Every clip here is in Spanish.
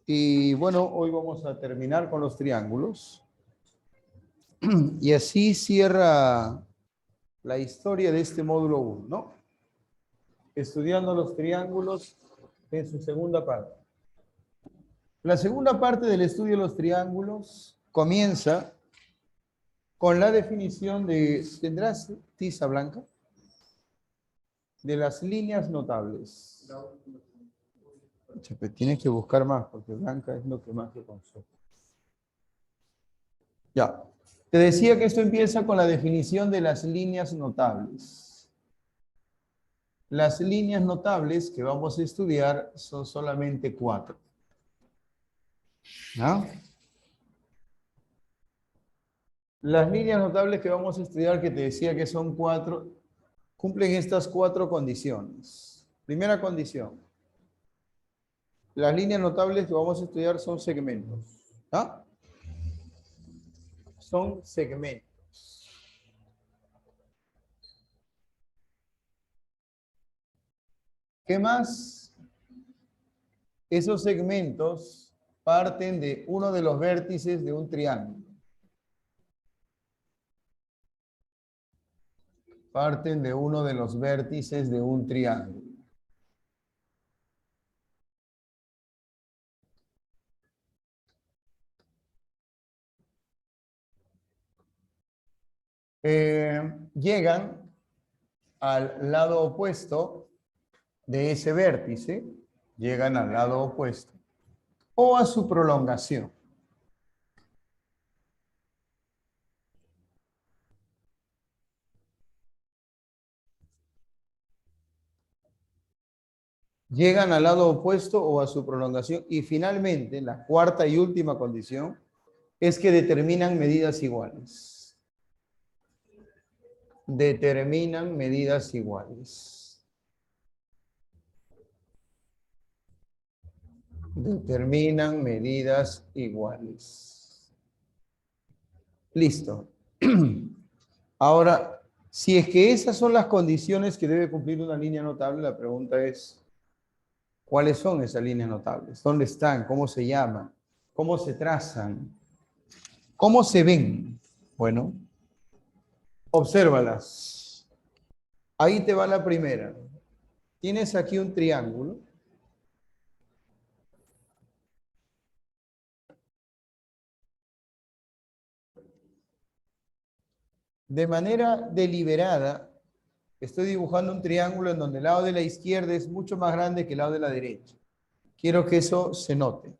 Y bueno, hoy vamos a terminar con los triángulos. Y así cierra la historia de este módulo 1, ¿no? Estudiando los triángulos en su segunda parte. La segunda parte del estudio de los triángulos comienza con la definición de, ¿tendrás tiza blanca? De las líneas notables. Tienes que buscar más, porque blanca es lo que más se consume. Ya. Te decía que esto empieza con la definición de las líneas notables. Las líneas notables que vamos a estudiar son solamente 4. ¿No? Las líneas notables que vamos a estudiar, que te decía que son 4, cumplen estas 4 condiciones. Primera condición. Las líneas notables que vamos a estudiar son segmentos. ¿Ah? Son segmentos. ¿Qué más? Esos segmentos parten de uno de los vértices de un triángulo. Parten de uno de los vértices de un triángulo. Llegan al lado opuesto de ese vértice, llegan al lado opuesto, o a su prolongación. Llegan al lado opuesto o a su prolongación. Y finalmente, la cuarta y última condición es que determinan medidas iguales. Determinan medidas iguales. Determinan medidas iguales. Listo. Ahora, si es que esas son las condiciones que debe cumplir una línea notable, la pregunta es, ¿cuáles son esas líneas notables? ¿Dónde están? ¿Cómo se llaman? ¿Cómo se trazan? ¿Cómo se ven? Bueno, obsérvalas. Ahí te va la primera. Tienes aquí un triángulo. De manera deliberada, estoy dibujando un triángulo en donde el lado de la izquierda es mucho más grande que el lado de la derecha. Quiero que eso se note.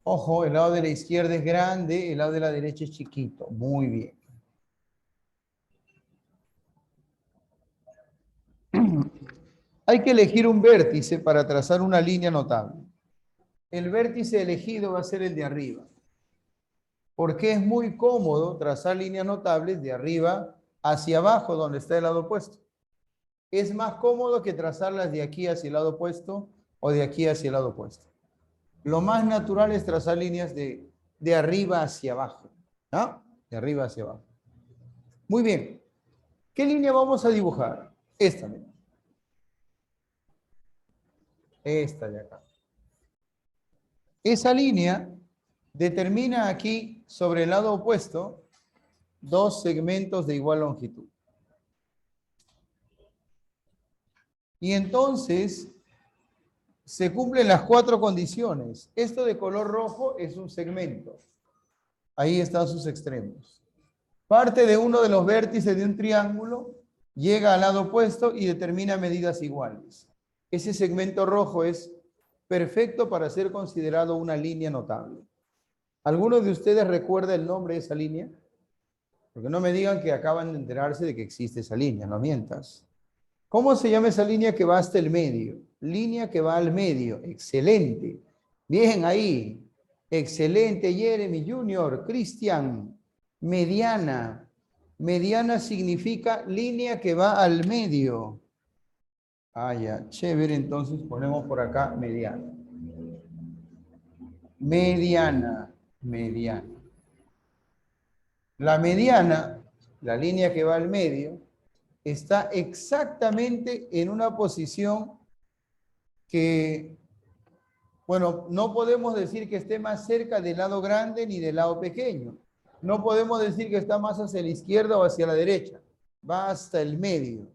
Ojo, el lado de la izquierda es grande, el lado de la derecha es chiquito. Muy bien. Hay que elegir un vértice para trazar una línea notable. El vértice elegido va a ser el de arriba, porque es muy cómodo trazar líneas notables de arriba hacia abajo, donde está el lado opuesto. Es más cómodo que trazarlas de aquí hacia el lado opuesto o de aquí hacia el lado opuesto. Lo más natural es trazar líneas de arriba hacia abajo, ¿no? De arriba hacia abajo. Muy bien. ¿Qué línea vamos a dibujar? Esta, mira. Esta de acá. Esa línea determina aquí, sobre el lado opuesto, 2 segmentos de igual longitud. Y entonces se cumplen las 4 condiciones. Esto de color rojo es un segmento. Ahí están sus extremos. Parte de uno de los vértices de un triángulo, llega al lado opuesto y determina medidas iguales. Ese segmento rojo es perfecto para ser considerado una línea notable. ¿Alguno de ustedes recuerda el nombre de esa línea? Porque no me digan que acaban de enterarse de que existe esa línea, no mientas. ¿Cómo se llama esa línea que va hasta el medio? Línea que va al medio. Excelente. Bien ahí. Excelente, Jeremy Junior. Cristian. Mediana. Mediana significa línea que va al medio. Ah, ya. Chévere, entonces ponemos por acá mediana. Mediana. Mediana. La mediana, la línea que va al medio, está exactamente en una posición que, bueno, no podemos decir que esté más cerca del lado grande ni del lado pequeño. No podemos decir que está más hacia la izquierda o hacia la derecha. Va hasta el medio.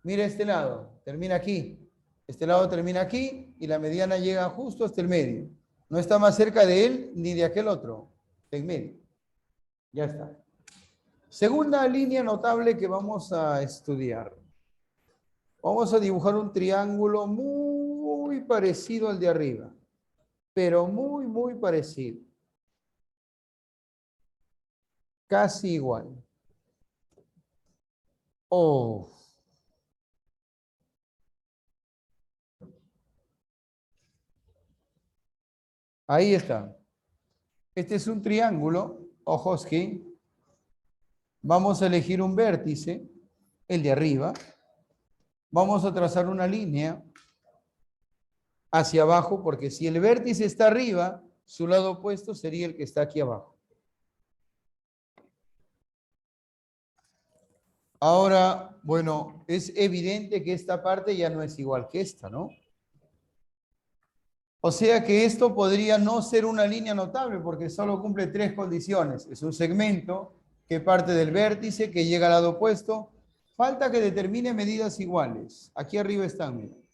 Mira este lado, termina aquí. Este lado termina aquí y la mediana llega justo hasta el medio. No está más cerca de él ni de aquel otro. En medio. Ya está. Segunda línea notable que vamos a estudiar. Vamos a dibujar un triángulo muy parecido al de arriba, pero muy, muy parecido. Casi igual. Oh. Ahí está. Este es un triángulo, Ojoski. Vamos a elegir un vértice, el de arriba. Vamos a trazar una línea hacia abajo, porque si el vértice está arriba, su lado opuesto sería el que está aquí abajo. Ahora, bueno, es evidente que esta parte ya no es igual que esta, ¿no? O sea que esto podría no ser una línea notable porque solo cumple tres condiciones. Es un segmento que parte del vértice, que llega al lado opuesto. Falta que determine medidas iguales. Aquí arriba están, miren.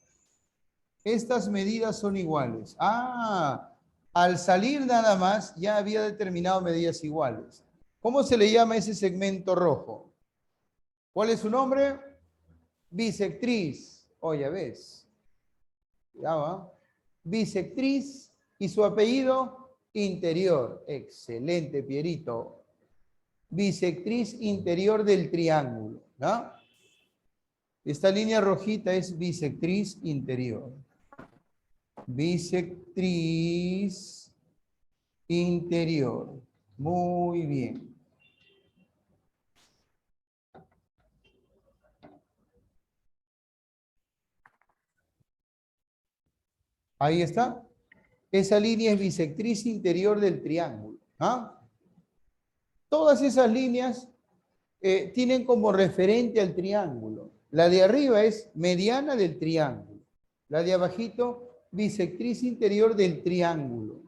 Estas medidas son iguales. Ah, al salir nada más ya había determinado medidas iguales. ¿Cómo se le llama ese segmento rojo? ¿Cuál es su nombre? Bisectriz. Oye, ves. Ya va. Bisectriz y su apellido interior. Excelente, Pierito. Bisectriz interior del triángulo. ¿No? Esta línea rojita es bisectriz interior. Bisectriz interior. Muy bien. Ahí está. Esa línea es bisectriz interior del triángulo. ¿Ah? Todas esas líneas tienen como referente al triángulo. La de arriba es mediana del triángulo. La de abajito, bisectriz interior del triángulo.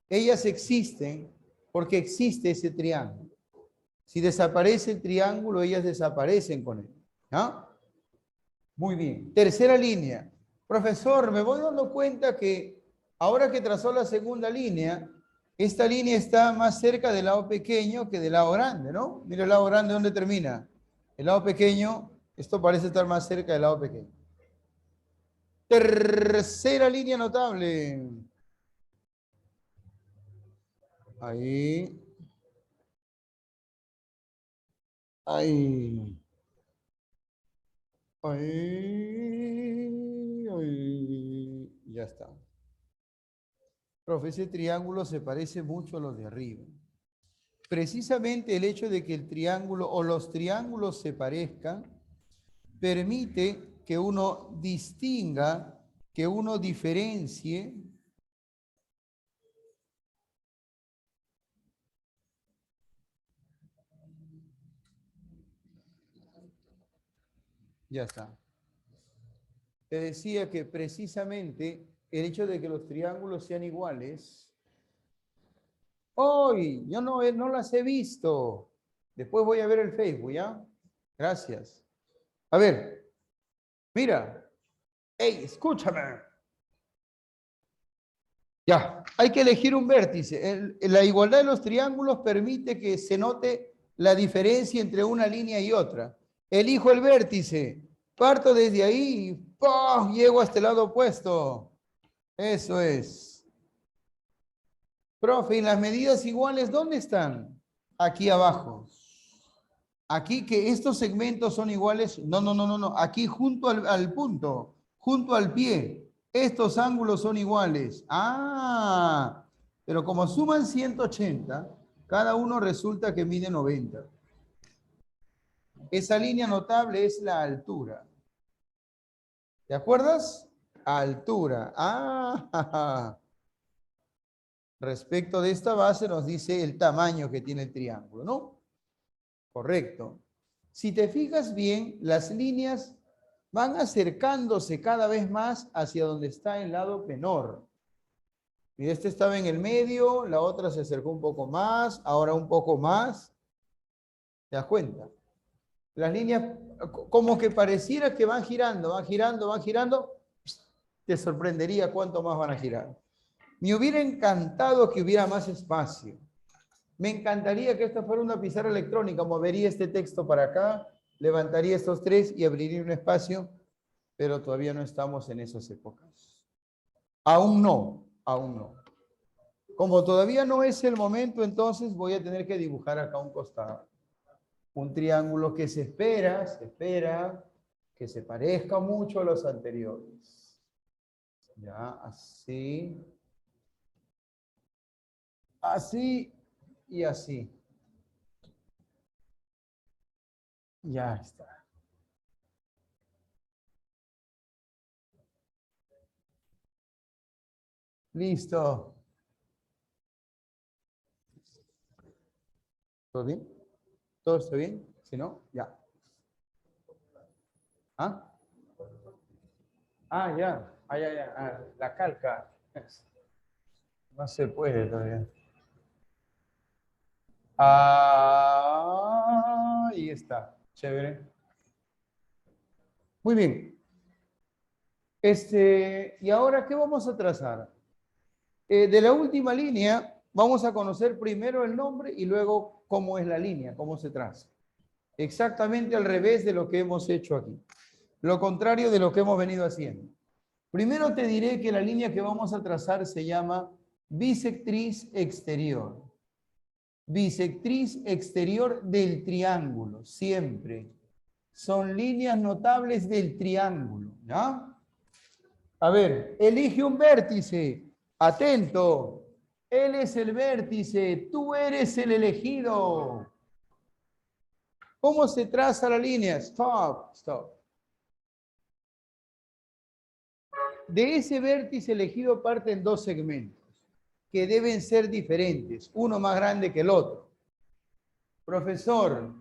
Ellas existen porque existe ese triángulo. Si desaparece el triángulo, ellas desaparecen con él. ¿No? Muy bien. Tercera línea. Profesor, me voy dando cuenta que ahora que trazó la segunda línea, esta línea está más cerca del lado pequeño que del lado grande, ¿no? Mira el lado grande, ¿dónde termina? El lado pequeño, esto parece estar más cerca del lado pequeño. Tercera línea notable. Ahí. Ahí. Ahí. Ahí. Ya está. Profe, ese triángulo se parece mucho a los de arriba. Precisamente el hecho de que el triángulo o los triángulos se parezcan permite que uno distinga, que uno diferencie ya está. Te decía que precisamente el hecho de que los triángulos sean iguales. Hoy, yo no las he visto. Después voy a ver el Facebook, ¿ya? Gracias. A ver, mira. Hey, escúchame. Ya, hay que elegir un vértice. La igualdad de los triángulos permite que se note la diferencia entre una línea y otra. Elijo el vértice, parto desde ahí y ¡pum! Llego hasta el lado opuesto. Eso es. Profe, ¿y las medidas iguales dónde están? Aquí abajo. Aquí que estos segmentos son iguales. No. Aquí junto al punto, junto al pie. Estos ángulos son iguales. Ah, pero como suman 180, cada uno resulta que mide 90. Esa línea notable es la altura. ¿Te acuerdas? Altura. Ah, respecto de esta base nos dice el tamaño que tiene el triángulo, ¿no? Correcto. Si te fijas bien, las líneas van acercándose cada vez más hacia donde está el lado menor. Y este estaba en el medio, la otra se acercó un poco más, ahora un poco más. ¿Te das cuenta? Las líneas como que pareciera que van girando, van girando, van girando. Te sorprendería cuánto más van a girar. Me hubiera encantado que hubiera más espacio. Me encantaría que esta fuera una pizarra electrónica. Movería este texto para acá, levantaría estos tres y abriría un espacio, pero todavía no estamos en esas épocas. Aún no, aún no. Como todavía no es el momento, entonces voy a tener que dibujar acá un costado. Un triángulo que se espera que se parezca mucho a los anteriores. Ya, así. Así y así. Ya está. Listo. ¿Todo bien? ¿Todo está bien? Si no, ya. ¿Ah? Ah, ya. Ah, ya, ya. Ah, la calca. No se puede todavía. Ah, ahí está. Chévere. Muy bien. ¿Y ahora qué vamos a trazar? De la última línea, vamos a conocer primero el nombre y luego cómo es la línea, cómo se traza. Exactamente al revés de lo que hemos hecho aquí. Lo contrario de lo que hemos venido haciendo. Primero te diré que la línea que vamos a trazar se llama bisectriz exterior. Bisectriz exterior del triángulo, siempre. Son líneas notables del triángulo, ¿ya? A ver, elige un vértice. Atento. Él es el vértice, tú eres el elegido. ¿Cómo se traza la línea? Stop, stop. De ese vértice elegido parten dos segmentos que deben ser diferentes, uno más grande que el otro. Profesor,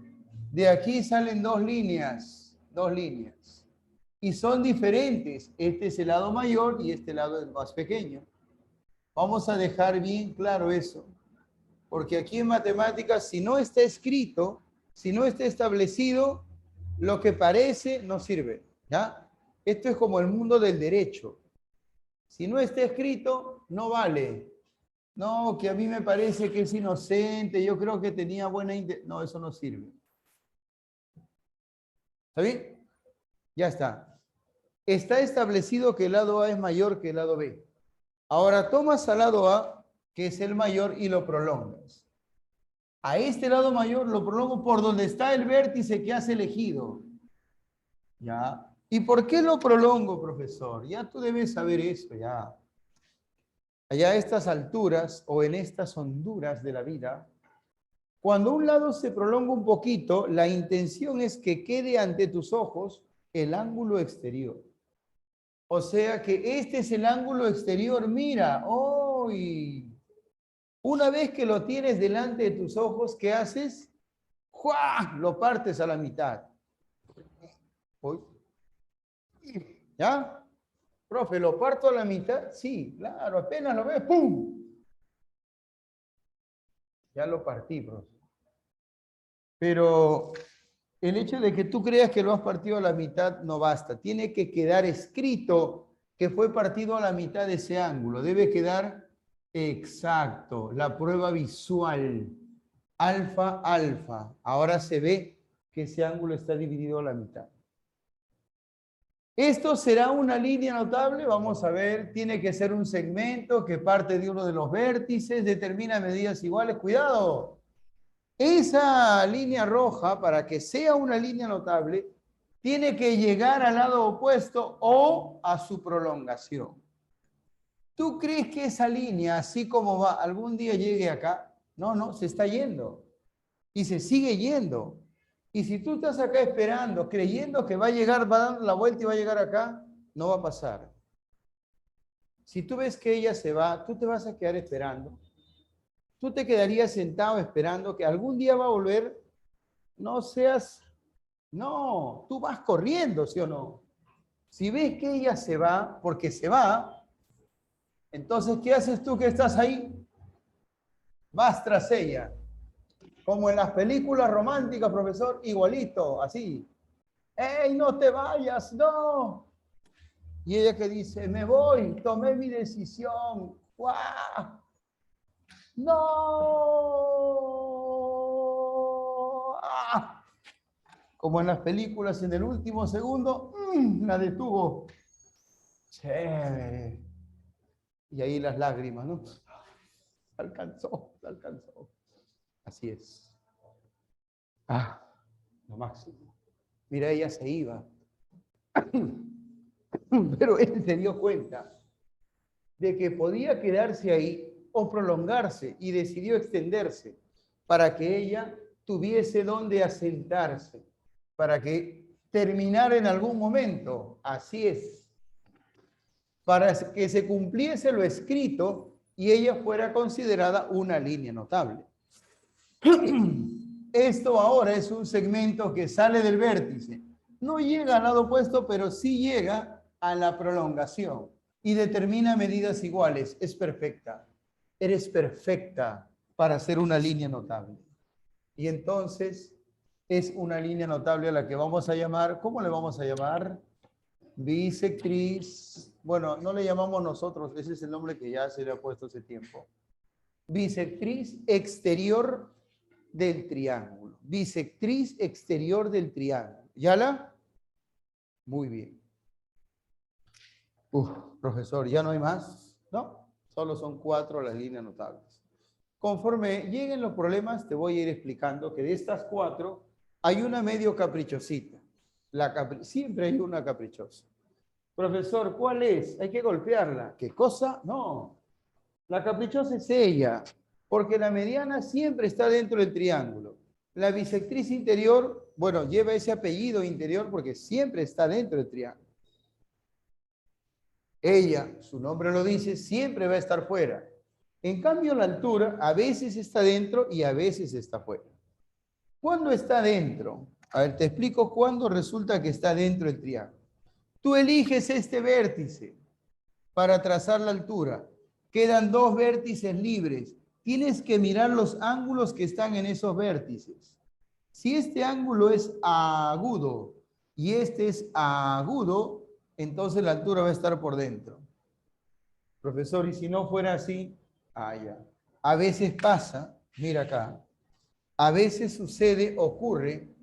de aquí salen dos líneas, y son diferentes. Este es el lado mayor y este lado es más pequeño. Vamos a dejar bien claro eso, porque aquí en matemáticas, si no está escrito, si no está establecido, lo que parece no sirve, ¿ya? Esto es como el mundo del derecho. Si no está escrito, no vale. No, que a mí me parece que es inocente, yo creo que tenía buena intención. No, eso no sirve. ¿Está bien? Ya está. Está establecido que el lado A es mayor que el lado B. Ahora tomas al lado A, que es el mayor, y lo prolongas. A este lado mayor lo prolongo por donde está el vértice que has elegido. ¿Ya? ¿Y por qué lo prolongo, profesor? Ya tú debes saber eso, ya. Allá a estas alturas o en estas honduras de la vida, cuando un lado se prolonga un poquito, la intención es que quede ante tus ojos el ángulo exterior. O sea que este es el ángulo exterior. Mira, hoy, una vez que lo tienes delante de tus ojos, ¿qué haces? ¡Juá! Lo partes a la mitad. Hoy. ¿Ya? Profe, ¿lo parto a la mitad? Sí, claro, apenas lo ves, ¡pum! Ya lo partí, profe. Pero el hecho de que tú creas que lo has partido a la mitad no basta. Tiene que quedar escrito que fue partido a la mitad de ese ángulo. Debe quedar exacto, la prueba visual. Alfa, alfa. Ahora se ve que ese ángulo está dividido a la mitad. ¿Esto será una línea notable? Vamos a ver, tiene que ser un segmento que parte de uno de los vértices, determina medidas iguales. ¡Cuidado! Esa línea roja, para que sea una línea notable, tiene que llegar al lado opuesto o a su prolongación. ¿Tú crees que esa línea, así como va, algún día llegue acá? No, no, se está yendo. Y se sigue yendo. Y si tú estás acá esperando, creyendo que va a llegar, va a dar la vuelta y va a llegar acá, no va a pasar. Si tú ves que ella se va, tú te vas a quedar esperando. Tú te quedarías sentado esperando que algún día va a volver. No seas No, tú vas corriendo, ¿sí o no? Si ves que ella se va, porque se va, entonces, ¿qué haces tú que estás ahí? Vas tras ella. Como en las películas románticas, profesor, igualito, así. ¡Ey, no te vayas! ¡No! Y ella que dice, me voy, tomé mi decisión. ¡Guau! ¡No! ¡Ah! Como en las películas, en el último segundo, la detuvo. Chévere. Y ahí las lágrimas, ¿no? Alcanzó, alcanzó. Así es. Ah, lo máximo. Mira, ella se iba. Pero él se dio cuenta de que podía quedarse ahí o prolongarse y decidió extenderse para que ella tuviese donde asentarse, para que terminara en algún momento. Así es. Para que se cumpliese lo escrito y ella fuera considerada una línea notable. Esto ahora es un segmento que sale del vértice. No llega al lado opuesto, pero sí llega a la prolongación y determina medidas iguales. Es perfecta. Eres perfecta para hacer una línea notable. Y entonces es una línea notable a la que vamos a llamar, ¿cómo le vamos a llamar? Bisectriz. Bueno, no le llamamos nosotros, ese es el nombre que ya se le ha puesto hace tiempo. Bisectriz exterior del triángulo. Bisectriz exterior del triángulo. ¿Yala? Muy bien. Profesor, ¿ya no hay más? No, solo son 4 las líneas notables. Conforme lleguen los problemas, te voy a ir explicando que de estas 4 hay una medio caprichosita. Siempre hay una caprichosa. Profesor, ¿cuál es? Hay que golpearla. ¿Qué cosa? No. La caprichosa es ella, porque la mediana siempre está dentro del triángulo. La bisectriz interior, bueno, lleva ese apellido interior porque siempre está dentro del triángulo. Ella, su nombre lo dice, siempre va a estar fuera. En cambio, la altura a veces está dentro y a veces está fuera. ¿Cuándo está dentro? A ver, te explico cuándo resulta que está dentro del triángulo. Tú eliges este vértice para trazar la altura. Quedan 2 vértices libres. Tienes que mirar los ángulos que están en esos vértices. Si este ángulo es agudo y este es agudo, entonces la altura va a estar por dentro. Profesor, y si no fuera así, ya. A veces pasa, mira acá, a veces sucede, ocurre,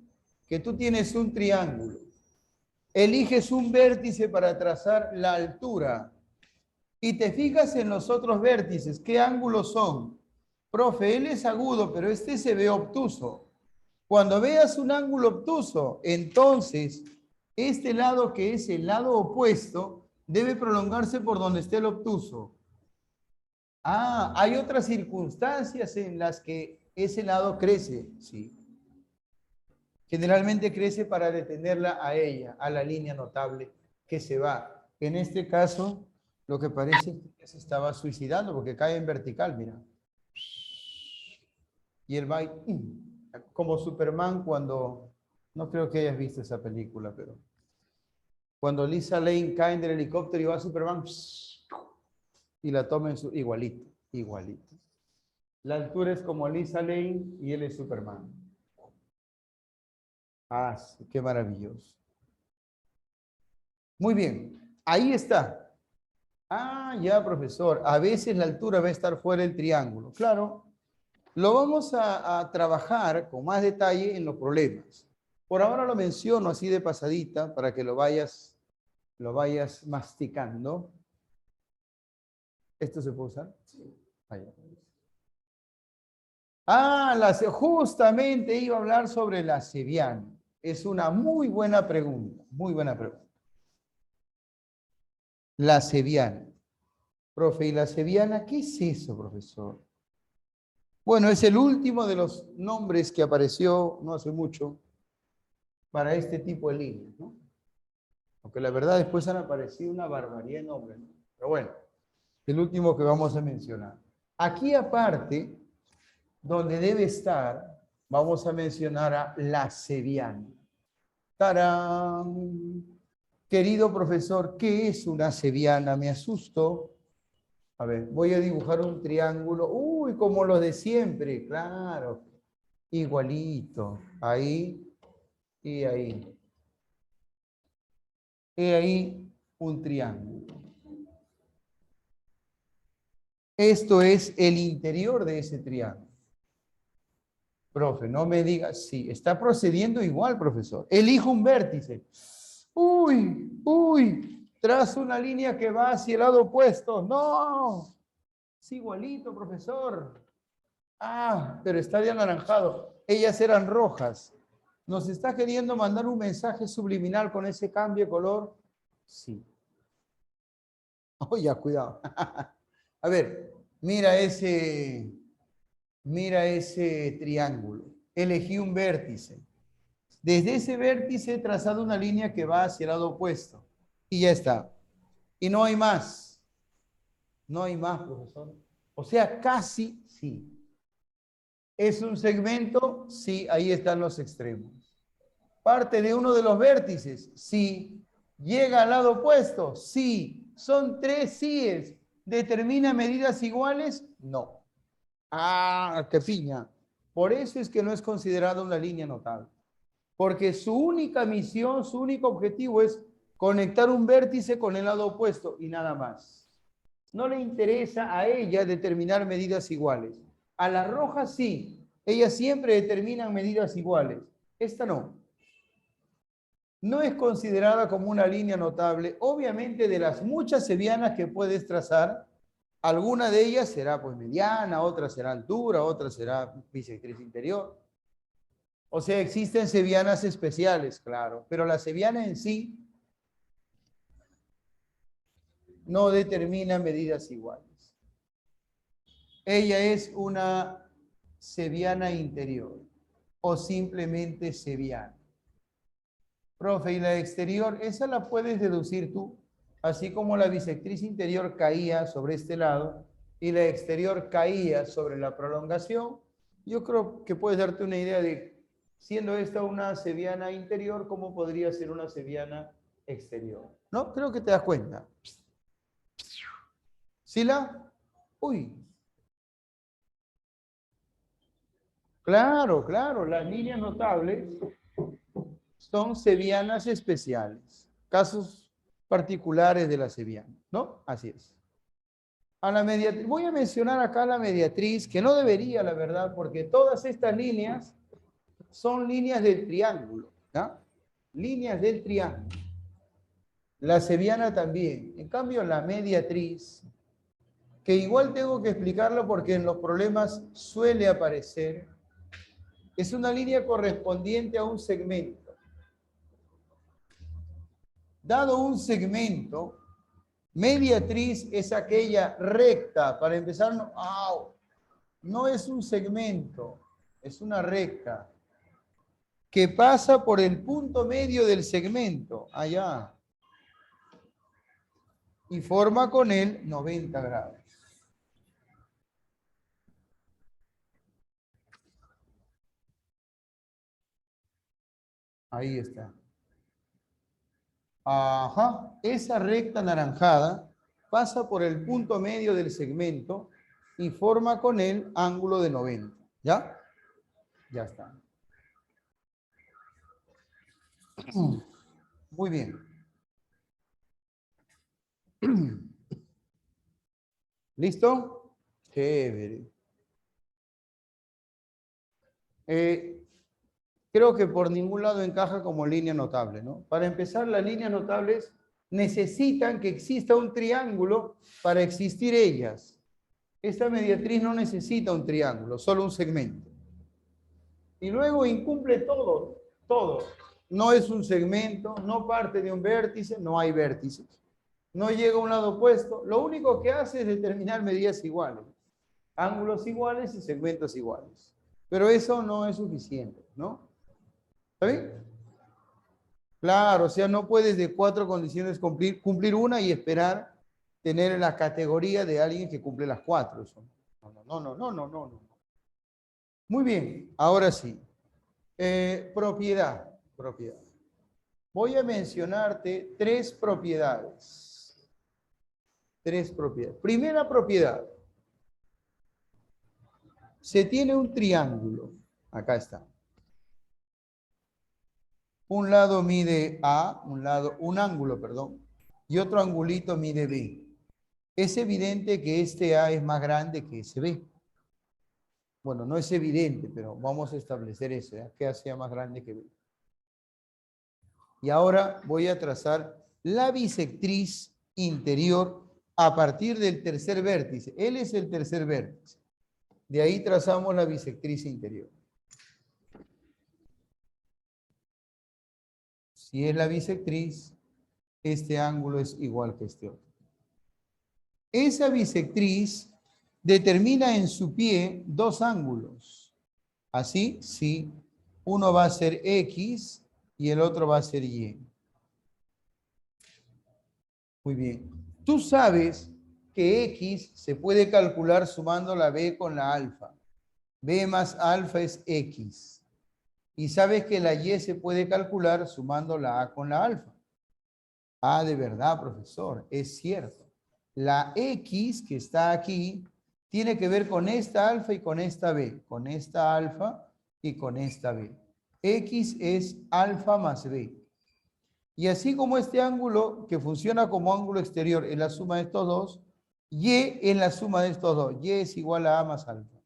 que tú tienes un triángulo, eliges un vértice para trazar la altura y te fijas en los otros vértices, ¿qué ángulos son? Profe, él es agudo, pero este se ve obtuso. Cuando veas un ángulo obtuso, entonces este lado que es el lado opuesto debe prolongarse por donde esté el obtuso. Hay otras circunstancias en las que ese lado crece, sí. Generalmente crece para detenerla a ella, a la línea notable que se va. En este caso, lo que parece que se estaba suicidando porque cae en vertical, mira. Y él va como Superman cuando, no creo que hayas visto esa película, pero cuando Lisa Lane cae del helicóptero y va a Superman y la toma en su, igualito, igualito. La altura es como Lisa Lane y él es Superman. Sí, qué maravilloso. Muy bien, ahí está. Ya, profesor. A veces la altura va a estar fuera del triángulo. Claro, lo vamos a trabajar con más detalle en los problemas. Por ahora lo menciono así de pasadita para que lo vayas masticando. ¿Esto se puede usar? Sí. Justamente iba a hablar sobre la Ceviana. Es una muy buena pregunta, muy buena pregunta. La Ceviana. Profe, ¿y la Ceviana qué es eso, profesor? Bueno, es el último de los nombres que apareció no hace mucho para este tipo de líneas, ¿no? Aunque la verdad después han aparecido una barbaridad de nombres, ¿no? Pero bueno, el último que vamos a mencionar. Aquí aparte, donde debe estar, vamos a mencionar a la Ceviana. ¡Tarán! Querido profesor, ¿qué es una sevillana? Me asusto. A ver, voy a dibujar un triángulo. Uy, como los de siempre, claro. Igualito. Ahí y ahí. He ahí un triángulo. Esto es el interior de ese triángulo. Profe, no me diga, sí, está procediendo igual, profesor. Elijo un vértice. Uy, trazo una línea que va hacia el lado opuesto. No, es igualito, profesor. Ah, pero está de anaranjado. Ellas eran rojas. ¿Nos está queriendo mandar un mensaje subliminal con ese cambio de color? Sí. Oye, cuidado. A ver, mira ese triángulo. Elegí un vértice. Desde ese vértice he trazado una línea que va hacia el lado opuesto. Y ya está. Y no hay más. No hay más, profesor. O sea, casi sí. ¿Es un segmento? Sí, ahí están los extremos. ¿Parte de uno de los vértices? Sí. ¿Llega al lado opuesto? Sí. ¿Son tres síes? ¿Determina medidas iguales? No. Ah, qué piña. Por eso es que no es considerado una línea notable. Porque su única misión, su único objetivo es conectar un vértice con el lado opuesto y nada más. No le interesa a ella determinar medidas iguales. A la roja sí. Ellas siempre determinan medidas iguales. Esta no. No es considerada como una línea notable. Obviamente, de las muchas sevianas que puedes trazar, alguna de ellas será pues mediana, otra será altura, otra será bisectriz interior. O sea, existen sevianas especiales, claro, pero la seviana en sí no determina medidas iguales. Ella es una seviana interior o simplemente seviana. Profe, ¿y la exterior? Esa la puedes deducir tú, así como la bisectriz interior caía sobre este lado y la exterior caía sobre la prolongación. Yo creo que puedes darte una idea de, siendo esta una seviana interior, cómo podría ser una seviana exterior. ¿No? Creo que te das cuenta. ¿Sila? Uy. Claro, las líneas notables son sevianas especiales, casos particulares de la seviana, ¿no? Así es. A la mediatriz, voy a mencionar acá la mediatriz, que no debería, la verdad, porque todas estas líneas son líneas del triángulo, ¿no? Líneas del triángulo. La seviana también. En cambio, la mediatriz, que igual tengo que explicarlo porque en los problemas suele aparecer, es una línea correspondiente a un segmento. Dado un segmento, mediatriz es aquella recta. Para empezar, no es un segmento, es una recta que pasa por el punto medio del segmento, allá, y forma con él 90 grados. Ahí está. Ajá, esa recta anaranjada pasa por el punto medio del segmento y forma con él ángulo de 90. ¿Ya? Ya está. Muy bien. ¿Listo? Chévere. Creo que por ningún lado encaja como línea notable, ¿no? Para empezar, las líneas notables necesitan que exista un triángulo para existir ellas. Esta mediatriz no necesita un triángulo, solo un segmento. Y luego incumple todo, todo. No es un segmento, no parte de un vértice, no hay vértices. No llega a un lado opuesto. Lo único que hace es determinar medidas iguales, ángulos iguales y segmentos iguales. Pero eso no es suficiente, ¿no? ¿Está bien? Claro, o sea, no puedes de 4 condiciones cumplir una y esperar tener la categoría de alguien que cumple las 4. No. Muy bien, ahora sí. Propiedad. Voy a mencionarte tres propiedades. Tres propiedades. Primera propiedad. Se tiene un triángulo. Acá está. Un lado mide A, un ángulo, perdón, y otro angulito mide B. Es evidente que este A es más grande que ese B. Bueno, no es evidente, pero vamos a establecer eso, ¿eh? Que A sea más grande que B. Y ahora voy a trazar la bisectriz interior a partir del tercer vértice. Él es el tercer vértice. De ahí trazamos la bisectriz interior. Si es la bisectriz, este ángulo es igual que este otro. Esa bisectriz determina en su pie dos ángulos. Así, sí, uno va a ser X y el otro va a ser Y. Muy bien. Tú sabes que X se puede calcular sumando la B con la alfa. B más alfa es X. Y sabes que la Y se puede calcular sumando la A con la alfa. Ah, de verdad, profesor, es cierto. La X que está aquí tiene que ver con esta alfa y con esta B. Con esta alfa y con esta B. X es alfa más B. Y así como este ángulo que funciona como ángulo exterior es la suma de estos dos, Y es la suma de estos dos. Y es igual a A más alfa.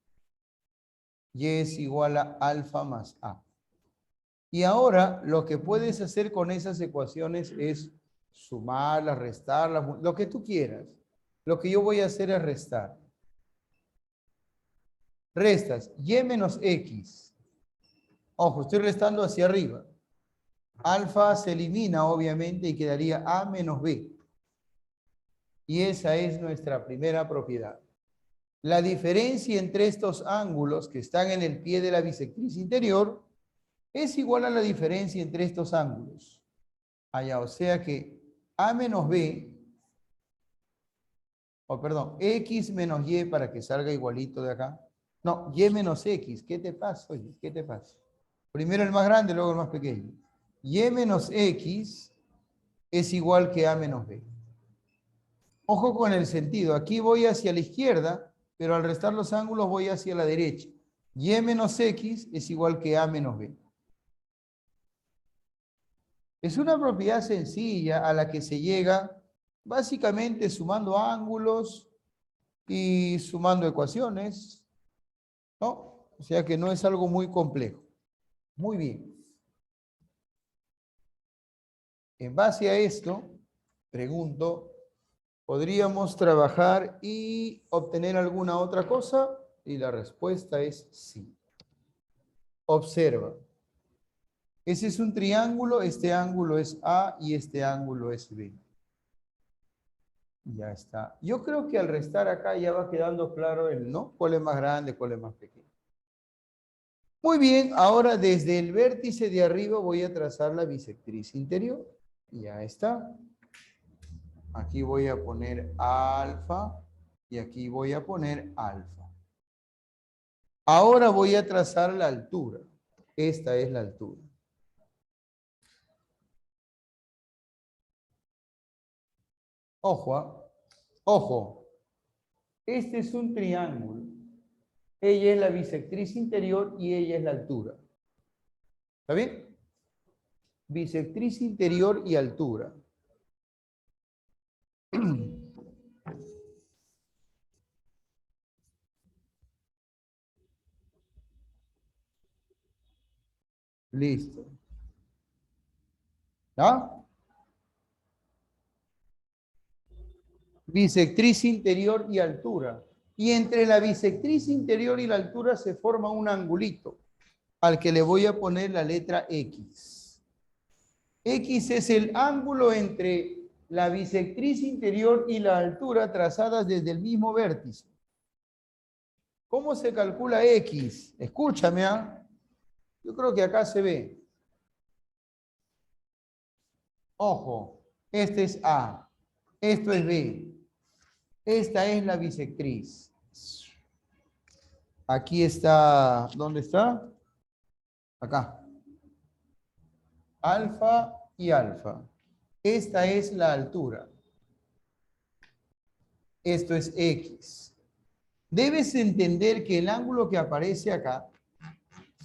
Y es igual a alfa más A. Y ahora lo que puedes hacer con esas ecuaciones es sumarlas, restarlas, lo que tú quieras. Lo que yo voy a hacer es restar. Restas Y menos X. Ojo, estoy restando hacia arriba. Alfa se elimina obviamente y quedaría A menos B. Y esa es nuestra primera propiedad. La diferencia entre estos ángulos que están en el pie de la bisectriz interior es igual a la diferencia entre estos ángulos. Allá, o sea que A menos B, perdón, X menos Y para que salga igualito de acá. No, Y menos X. ¿Qué te pasa? Oye, ¿qué te pasa? Primero el más grande, luego el más pequeño. Y menos X es igual que A menos B. Ojo con el sentido. Aquí voy hacia la izquierda, pero al restar los ángulos voy hacia la derecha. Y menos X es igual que A menos B. Es una propiedad sencilla a la que se llega básicamente sumando ángulos y sumando ecuaciones, ¿no? O sea que no es algo muy complejo. Muy bien. En base a esto, pregunto, ¿podríamos trabajar y obtener alguna otra cosa? Y la respuesta es sí. Observa. Ese es un triángulo, este ángulo es A y este ángulo es B. Ya está. Yo creo que al restar acá ya va quedando claro el no, cuál es más grande, cuál es más pequeño. Muy bien, ahora desde el vértice de arriba voy a trazar la bisectriz interior. Ya está. Aquí voy a poner alfa y aquí voy a poner alfa. Ahora voy a trazar la altura. Esta es la altura. Ojo, ojo. Este es un triángulo. Ella es la bisectriz interior y ella es la altura. ¿Está bien? Bisectriz interior y altura. Listo. ¿Ah? Bisectriz interior y altura. Y entre la bisectriz interior y la altura se forma un angulito al que le voy a poner la letra X. X es el ángulo entre la bisectriz interior y la altura trazadas desde el mismo vértice. ¿Cómo se calcula X? Escúchame, ¿ah? Yo creo que acá se ve. Ojo, este es A, esto es B. Esta es la bisectriz. Aquí está, ¿dónde está? Acá. Alfa y alfa. Esta es la altura. Esto es X. Debes entender que el ángulo que aparece acá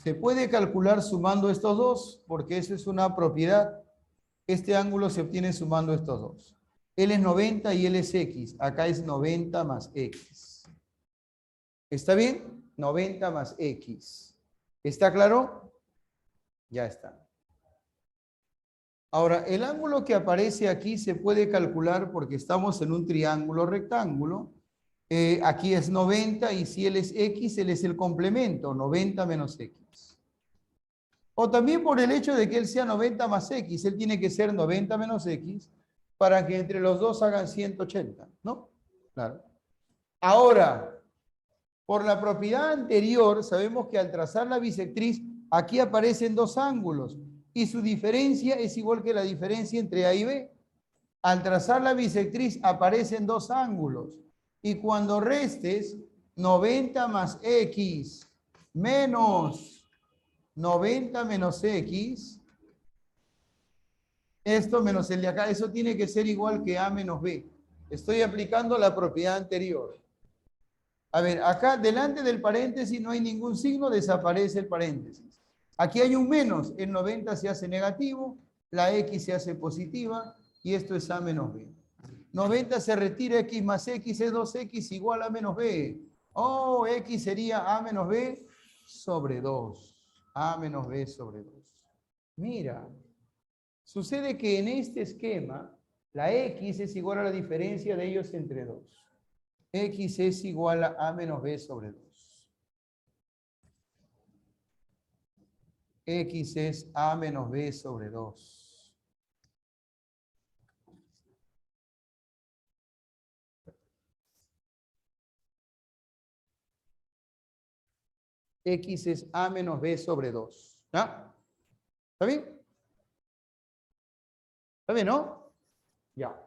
se puede calcular sumando estos dos, porque eso es una propiedad. Este ángulo se obtiene sumando estos dos. Él es 90 y él es X. Acá es 90 más X. ¿Está bien? 90 más X. ¿Está claro? Ya está. Ahora, el ángulo que aparece aquí se puede calcular porque estamos en un triángulo rectángulo. Aquí es 90 y si él es X, él es el complemento, 90 menos X. O también por el hecho de que él sea 90 más X, él tiene que ser 90 menos X para que entre los dos hagan 180, ¿no? Claro. Ahora, por la propiedad anterior, sabemos que al trazar la bisectriz, aquí aparecen dos ángulos y su diferencia es igual que la diferencia entre A y B. Al trazar la bisectriz aparecen dos ángulos y cuando restes 90 más X menos 90 menos X, esto menos el de acá, eso tiene que ser igual que A menos B. Estoy aplicando la propiedad anterior. A ver, acá delante del paréntesis no hay ningún signo, desaparece el paréntesis. Aquí hay un menos, el 90 se hace negativo, la X se hace positiva y esto es A menos B. 90 se retira, X más X es 2X igual a menos B. Oh, X sería A menos B sobre 2. A menos B sobre 2. Mira, sucede que en este esquema, la X es igual a la diferencia de ellos entre 2. X es igual a A menos B sobre 2. X es A menos B sobre 2. X es A menos B sobre 2. ¿Ah? ¿Está bien? ¿Está bien, no? Ya.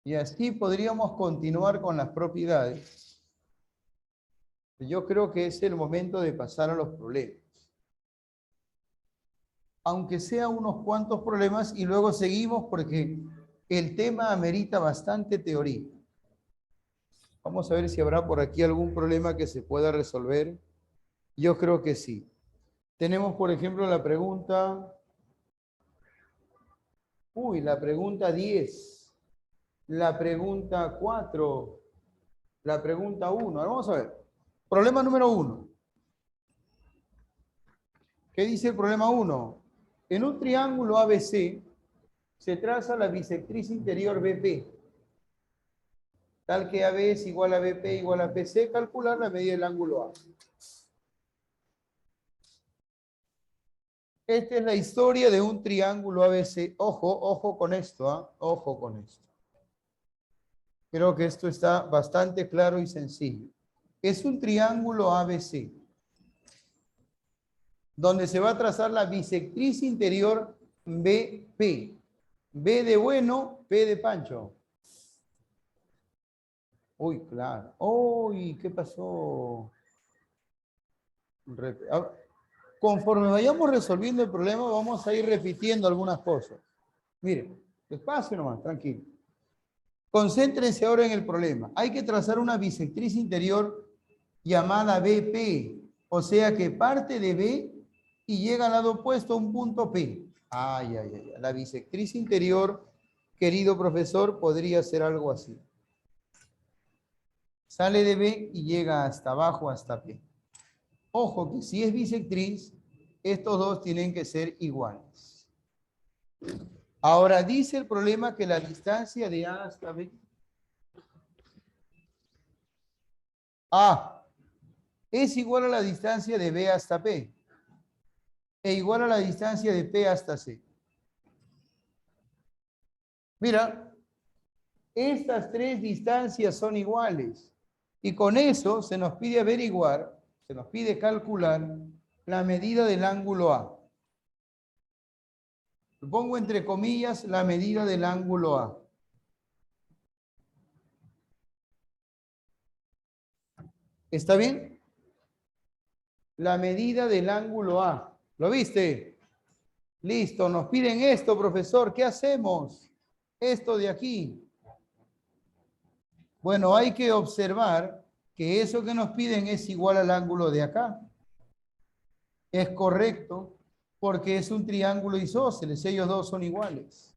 Y así podríamos continuar con las propiedades. Yo creo que es el momento de pasar a los problemas. Aunque sea unos cuantos problemas y luego seguimos porque el tema amerita bastante teoría. Vamos a ver si habrá por aquí algún problema que se pueda resolver. Yo creo que sí. Tenemos, por ejemplo, la pregunta... la pregunta 10. La pregunta 4. La pregunta 1. Vamos a ver. Problema número 1. ¿Qué dice el problema 1? En un triángulo ABC se traza la bisectriz interior BP, tal que AB es igual a BP igual a PC, calcular la medida del ángulo A. Esta es la historia de un triángulo ABC. Ojo, ojo con esto, ¿ah? Ojo con esto. Creo que esto está bastante claro y sencillo. Es un triángulo ABC, donde se va a trazar la bisectriz interior BP. B de bueno, P de Pancho. Uy, claro. Uy, ¿qué pasó? Conforme vayamos resolviendo el problema, vamos a ir repitiendo algunas cosas. Miren, despacio nomás, tranquilo. Concéntrense ahora en el problema. Hay que trazar una bisectriz interior llamada BP, o sea que parte de B y llega al lado opuesto a un punto P. Ay, ay, ay. La bisectriz interior, querido profesor, podría ser algo así. Sale de B y llega hasta abajo, hasta P. Ojo que si es bisectriz, estos dos tienen que ser iguales. Ahora dice el problema que la distancia de A hasta B. A es igual a la distancia de B hasta P e igual a la distancia de P hasta C. Mira, estas tres distancias son iguales y con eso se nos pide averiguar, se nos pide calcular la medida del ángulo A. Pongo entre comillas la medida del ángulo A. ¿Está bien? La medida del ángulo A. ¿Lo viste? Listo, nos piden esto, profesor. ¿Qué hacemos? Esto de aquí. Bueno, hay que observar que eso que nos piden es igual al ángulo de acá. Es correcto porque es un triángulo isósceles. Ellos dos son iguales.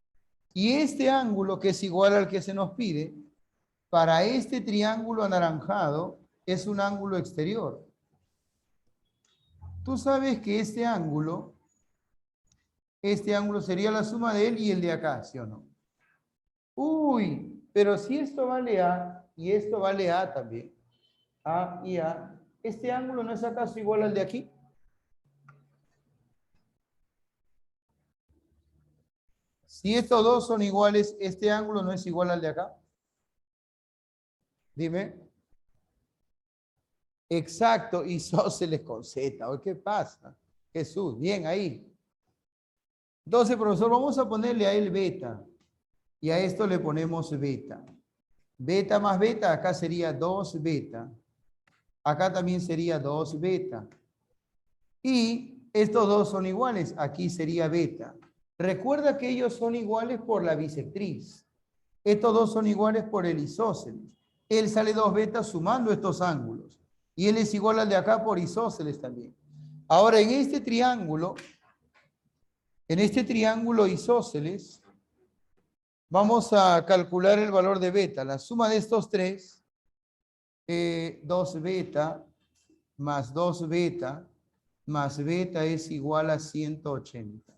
Y este ángulo que es igual al que se nos pide, para este triángulo anaranjado, es un ángulo exterior. Tú sabes que este ángulo sería la suma de él y el de acá, ¿sí o no? Uy, pero si esto vale A y esto vale A también, A y A, ¿este ángulo no es acaso igual al de aquí? Si estos dos son iguales, ¿este ángulo no es igual al de acá? Dime. Exacto, isósceles con Z. ¿O qué pasa? Jesús, bien ahí. Entonces, profesor, vamos a ponerle a él beta. Y a esto le ponemos beta. Beta más beta, acá sería 2 beta. Acá también sería 2 beta. Y estos dos son iguales. Aquí sería beta. Recuerda que ellos son iguales por la bisectriz. Estos dos son iguales por el isósceles. Él sale 2 beta sumando estos ángulos. Y él es igual al de acá por isósceles también. Ahora, en este triángulo isósceles, vamos a calcular el valor de beta. La suma de estos tres, 2 beta más 2 beta más beta es igual a 180.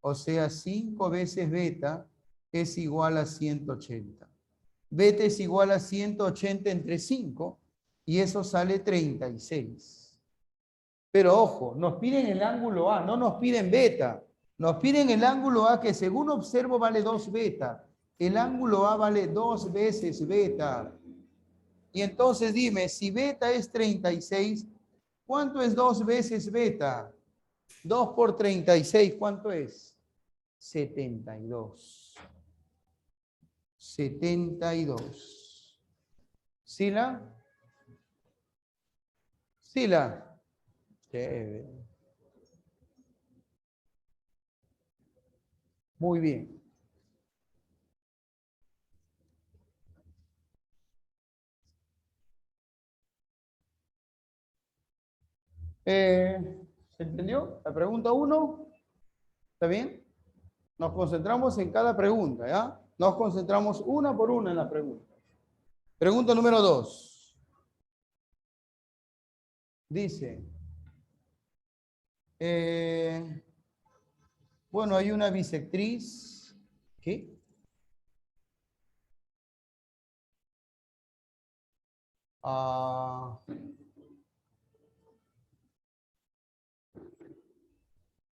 O sea, 5 veces beta es igual a 180. Beta es igual a 180 entre 5 y eso sale 36. Pero ojo, nos piden el ángulo A, no nos piden beta. Nos piden el ángulo A que según observo vale 2 beta. El ángulo A vale 2 veces beta. Y entonces dime, si beta es 36, ¿cuánto es 2 veces beta? 2 por 36, ¿cuánto es? 72. 72. ¿Sila? ¿Sila? Chévere. Muy bien. ¿Se entendió? La pregunta 1, ¿está bien? Nos concentramos en cada pregunta, ¿ya? Nos concentramos una por una en la pregunta. Pregunta número 2. Dice, bueno, hay una bisectriz. ¿Qué? A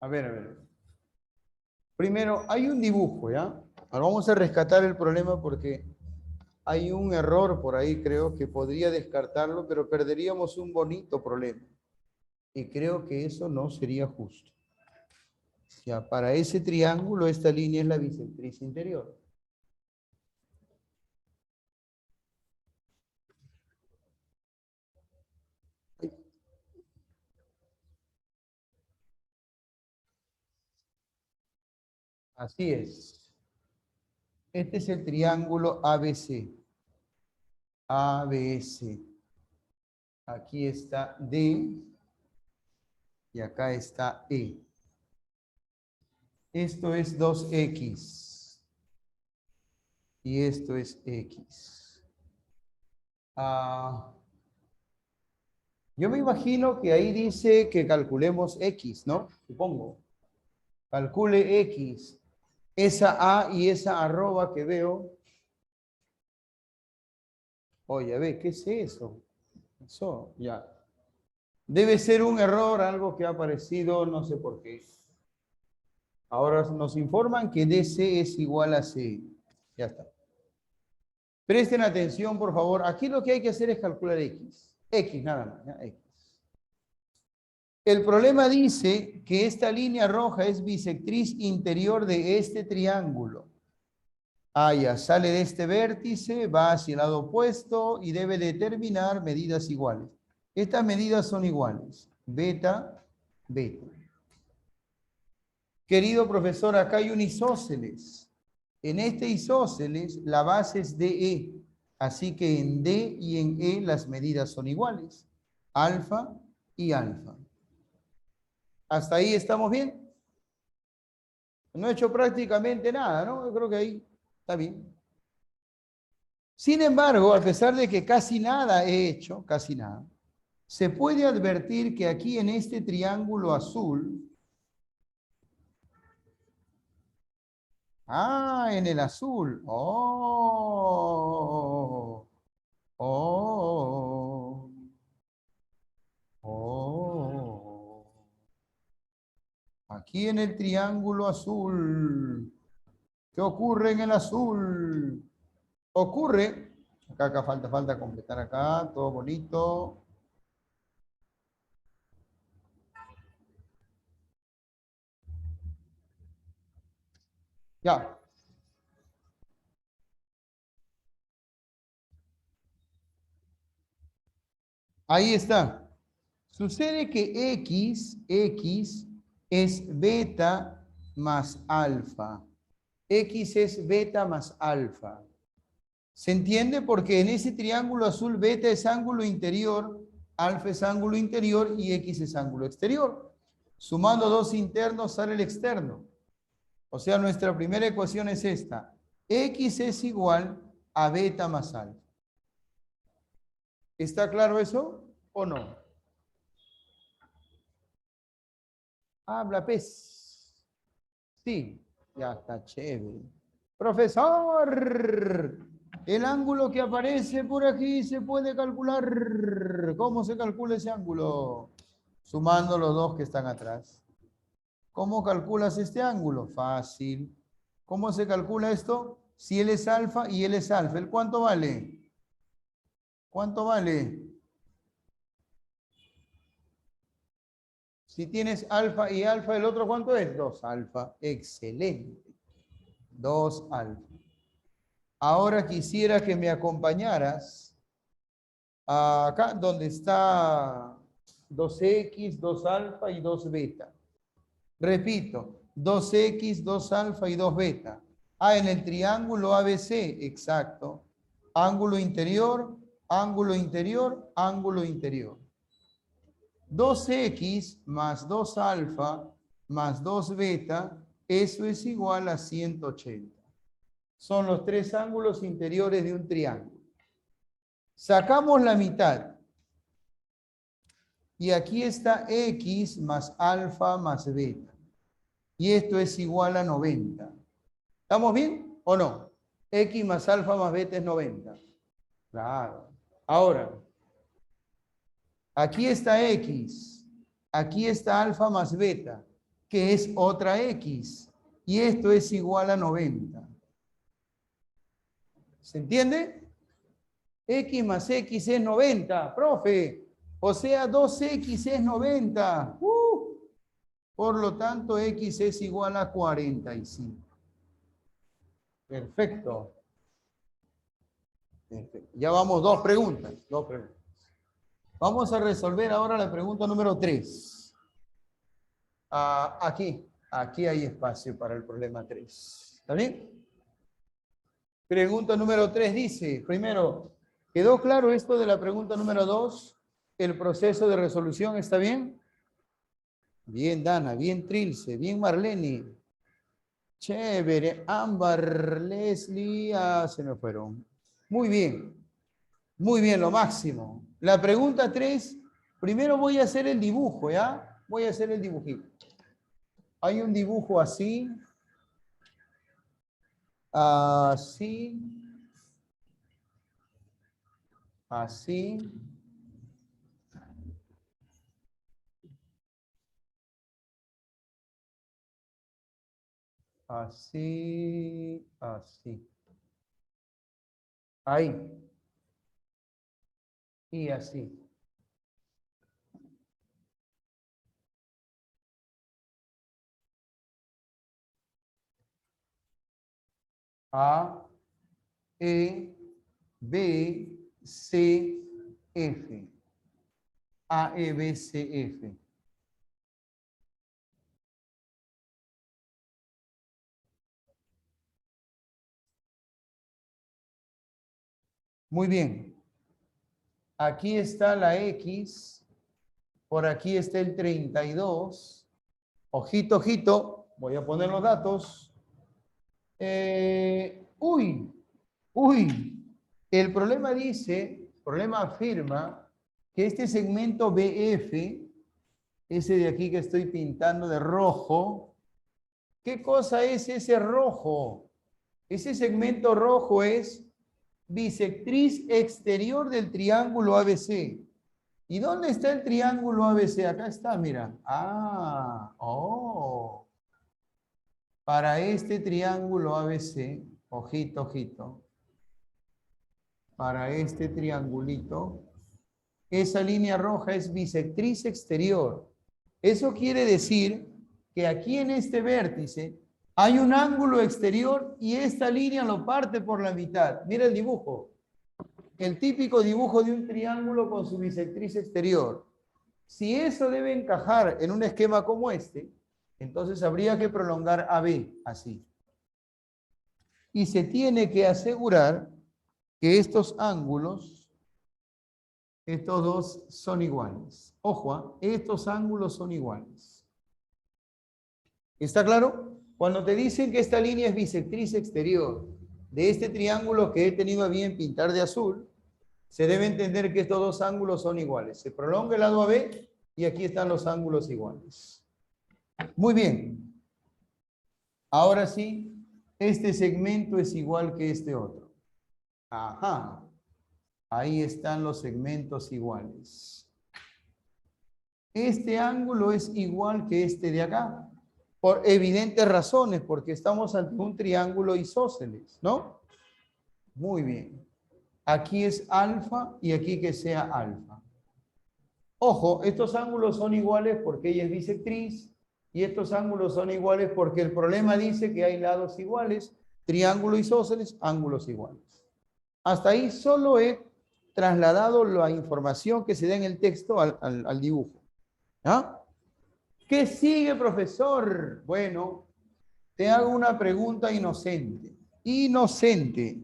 ver. Primero, hay un dibujo, ¿ya? Ahora vamos a rescatar el problema porque hay un error por ahí, creo que podría descartarlo, pero perderíamos un bonito problema. Y creo que eso no sería justo. Ya, para ese triángulo, esta línea es la bisectriz interior. Así es. Este es el triángulo ABC. ABC. Aquí está D y acá está E. Esto es 2X. Y esto es X. Yo me imagino que ahí dice que calculemos X, ¿no? Supongo. Calcule X. Esa A y esa arroba que veo. Oye, a ver, ¿qué es eso? Eso, ya. Debe ser un error, algo que ha aparecido, no sé por qué. Ahora nos informan que DC es igual a C. Ya está. Presten atención, por favor. Aquí lo que hay que hacer es calcular X. X nada más, ¿ya? X. El problema dice que esta línea roja es bisectriz interior de este triángulo. Ya sale de este vértice, va hacia el lado opuesto y debe determinar medidas iguales. Estas medidas son iguales. Beta, beta. Querido profesor, acá hay un isósceles. En este isósceles la base es DE. Así que en D y en E las medidas son iguales. Alfa y alfa. ¿Hasta ahí estamos bien? No he hecho prácticamente nada, ¿no? Yo creo que ahí está bien. Sin embargo, a pesar de que casi nada he hecho, casi nada, se puede advertir que aquí en este triángulo azul, en el azul, oh, oh, aquí en el triángulo azul, ¿qué ocurre en el azul? Ocurre, acá falta completar acá, todo bonito. Ya, ahí está. Sucede que X es beta más alfa. X es beta más alfa. ¿Se entiende? Porque en ese triángulo azul beta es ángulo interior, alfa es ángulo interior y X es ángulo exterior. Sumando dos internos sale el externo. O sea, nuestra primera ecuación es esta. X es igual a beta más alfa. ¿Está claro eso o no? Habla, pez. Sí, ya está chévere. Profesor, el ángulo que aparece por aquí se puede calcular. ¿Cómo se calcula ese ángulo? Sumando los dos que están atrás. ¿Cómo calculas este ángulo? Fácil. ¿Cómo se calcula esto? Si él es alfa y él es alfa. ¿El cuánto vale? ¿Cuánto vale? Si tienes alfa y alfa, ¿el otro cuánto es? 2 alfa. Excelente. 2 alfa. Ahora quisiera que me acompañaras acá donde está 2x, 2 alfa y 2 beta. Repito, 2x, 2 alfa y 2 beta. En el triángulo ABC, exacto. Ángulo interior, ángulo interior, ángulo interior. 2x más 2 alfa más 2 beta, eso es igual a 180. Son los tres ángulos interiores de un triángulo. Sacamos la mitad. Y aquí está X más alfa más beta. Y esto es igual a 90. ¿Estamos bien o no? X más alfa más beta es 90. Claro. Ahora, aquí está X. Aquí está alfa más beta, que es otra X. Y esto es igual a 90. ¿Se entiende? X más X es 90, profe. O sea, 2X es 90. Por lo tanto, X es igual a 45. Perfecto. Perfecto. Ya vamos, dos preguntas. Vamos a resolver ahora la pregunta número 3. Aquí hay espacio para el problema 3. ¿Está bien? Pregunta número 3 dice, primero, ¿quedó claro esto de la pregunta número 2? ¿El proceso de resolución está bien? Bien, Dana, bien, Trilce, bien, Marlene. Chévere, Ámbar, Leslie, se me fueron. Muy bien, lo máximo. La pregunta 3, primero voy a hacer el dibujo, ¿ya? Voy a hacer el dibujito. Hay un dibujo así, así, así, así, así. Ahí. Y así. A, E, B, C, F. A, E, B, C, F. Muy bien. Aquí está la X. Por aquí está el 32. Ojito, ojito. Voy a poner los datos. Uy. El problema afirma que este segmento BF, ese de aquí que estoy pintando de rojo, ¿qué cosa es ese rojo? Ese segmento rojo es bisectriz exterior del triángulo ABC. ¿Y dónde está el triángulo ABC? Acá está, mira. Para este triángulo ABC, ojito, ojito, para este triangulito, esa línea roja es bisectriz exterior. Eso quiere decir que aquí en este vértice hay un ángulo exterior y esta línea lo parte por la mitad. Mira el dibujo. El típico dibujo de un triángulo con su bisectriz exterior. Si eso debe encajar en un esquema como este, entonces habría que prolongar AB así. Y se tiene que asegurar que estos ángulos, estos dos son iguales. Ojo, estos ángulos son iguales. ¿Está claro? Cuando te dicen que esta línea es bisectriz exterior de este triángulo que he tenido a bien pintar de azul, se debe entender que estos dos ángulos son iguales. Se prolonga el lado AB y aquí están los ángulos iguales. Muy bien. Ahora sí, este segmento es igual que este otro. Ajá. Ahí están los segmentos iguales. Este ángulo es igual que este de acá. Por evidentes razones, porque estamos ante un triángulo isósceles, ¿no? Muy bien. Aquí es alfa y aquí que sea alfa. Ojo, estos ángulos son iguales porque ella es bisectriz y estos ángulos son iguales porque el problema dice que hay lados iguales, triángulo isósceles, ángulos iguales. Hasta ahí solo he trasladado la información que se da en el texto al dibujo. ¿Ah? ¿Qué sigue, profesor? Bueno, te hago una pregunta inocente. Inocente.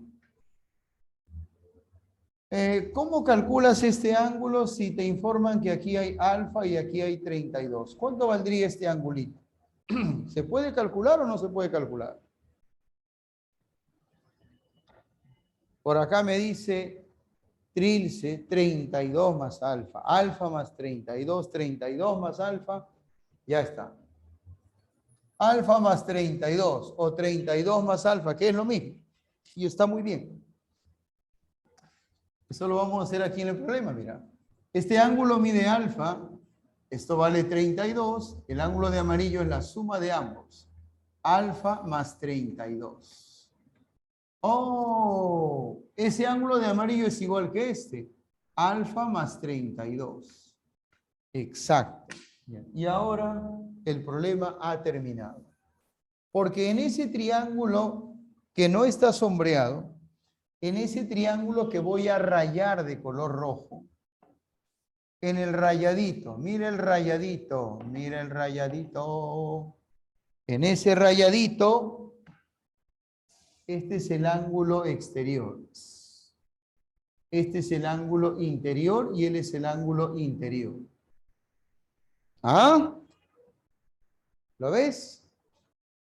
¿Cómo calculas este ángulo si te informan que aquí hay alfa y aquí hay 32? ¿Cuánto valdría este angulito? ¿Se puede calcular o no se puede calcular? Por acá me dice Trilce 32 más alfa. Alfa más 32, 32 más alfa. Ya está. Alfa más 32 o 32 más alfa, que es lo mismo. Y está muy bien. Eso lo vamos a hacer aquí en el problema, mira. Este ángulo mide alfa, esto vale 32, el ángulo de amarillo es la suma de ambos. Alfa más 32. Oh, ese ángulo de amarillo es igual que este. Alfa más 32. Exacto. Bien. Y ahora el problema ha terminado. Porque en ese triángulo que no está sombreado, en ese triángulo que voy a rayar de color rojo, en el rayadito, mira el rayadito, mira el rayadito. En ese rayadito, este es el ángulo exterior. Este es el ángulo interior y él es el ángulo interior. ¿Ah? ¿Lo ves?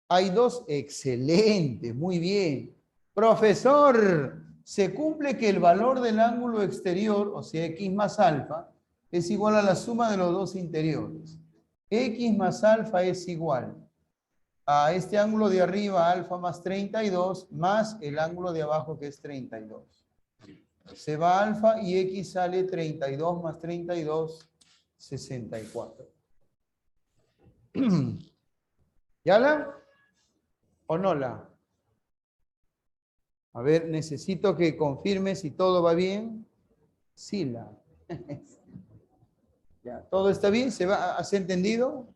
Hay dos, excelente, muy bien. Profesor, se cumple que el valor del ángulo exterior, o sea, x más alfa, es igual a la suma de los dos interiores. X más alfa es igual a este ángulo de arriba, alfa más 32, más el ángulo de abajo que es 32. Se va alfa y x sale 32 más 32, 64. ¿Ya la? ¿O no la? A ver, necesito que confirme si todo va bien. Sí, la. Ya, ¿todo está bien? ¿Has entendido?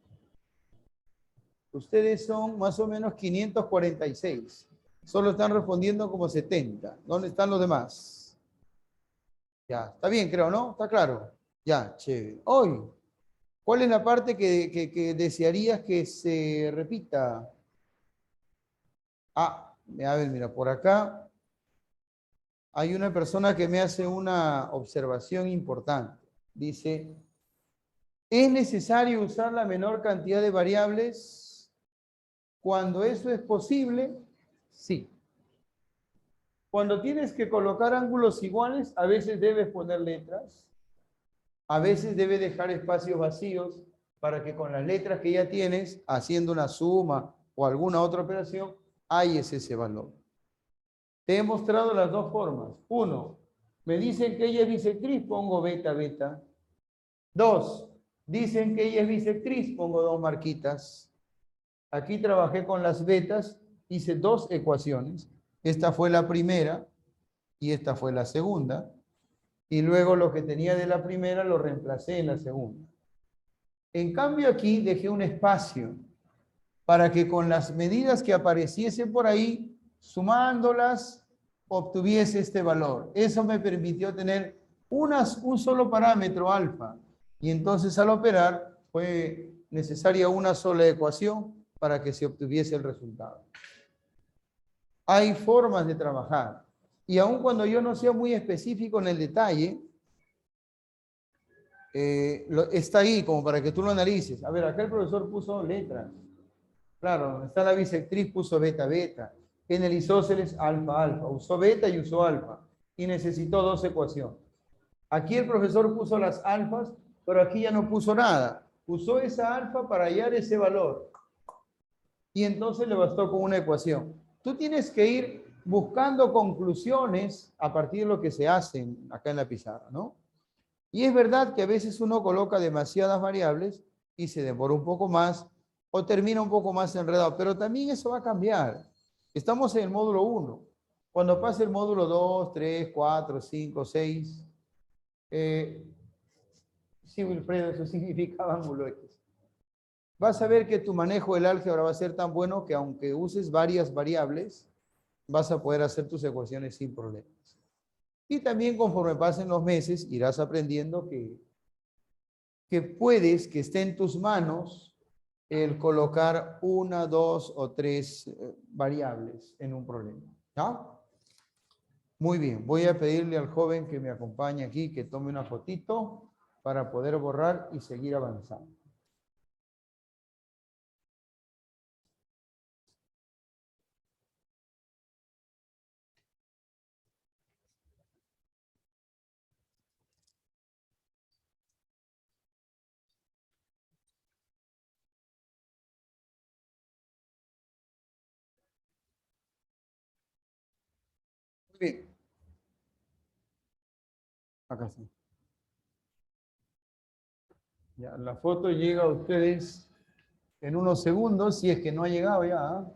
Ustedes son más o menos 546. Solo están respondiendo como 70. ¿Dónde están los demás? Ya, está bien, creo, ¿no? ¿Está claro? Ya, chévere. Hoy, ¿cuál es la parte que desearías que se repita? A ver, mira, por acá. hay una persona que me hace una observación importante. Dice, ¿es necesario usar la menor cantidad de variables? Cuando eso es posible, sí. Cuando tienes que colocar ángulos iguales, a veces debes poner letras, a veces debes dejar espacios vacíos para que con las letras que ya tienes, haciendo una suma o alguna otra operación, halles ese valor. Te he mostrado las dos formas. Uno, me dicen que ella es bisectriz, pongo beta, beta. Dos, dicen que ella es bisectriz, pongo dos marquitas. Aquí trabajé con las betas, hice dos ecuaciones. Esta fue la primera y esta fue la segunda. Y luego lo que tenía de la primera lo reemplacé en la segunda. En cambio aquí dejé un espacio para que con las medidas que apareciesen por ahí, sumándolas, obtuviese este valor. Eso me permitió tener un solo parámetro alfa. Y entonces al operar fue necesaria una sola ecuación para que se obtuviese el resultado. Hay formas de trabajar. Y aun cuando yo no sea muy específico en el detalle, está ahí como para que tú lo analices. A ver, acá el profesor puso letras. Claro, donde está la bisectriz puso beta, beta. En el isósceles alfa, alfa. Usó beta y usó alfa. Y necesitó dos ecuaciones. Aquí el profesor puso las alfas, pero aquí ya no puso nada. Usó esa alfa para hallar ese valor. Y entonces le bastó con una ecuación. Tú tienes que ir buscando conclusiones a partir de lo que se hace acá en la pizarra, ¿no? Y es verdad que a veces uno coloca demasiadas variables y se demora un poco más o termina un poco más enredado, pero también eso va a cambiar. Estamos en el módulo 1. Cuando pase el módulo 2, 3, 4, 5, 6, sí, Wilfredo, eso significa ángulo X. Vas a ver que tu manejo del álgebra va a ser tan bueno que aunque uses varias variables, vas a poder hacer tus ecuaciones sin problemas. Y también conforme pasen los meses, irás aprendiendo que puedes, que esté en tus manos, el colocar una, dos o tres variables en un problema. ¿Ya? Muy bien, voy a pedirle al joven que me acompañe aquí, que tome una fotito para poder borrar y seguir avanzando. Muy bien. Acá sí. Ya, la foto llega a ustedes en unos segundos, si es que no ha llegado ya. ¿Ah?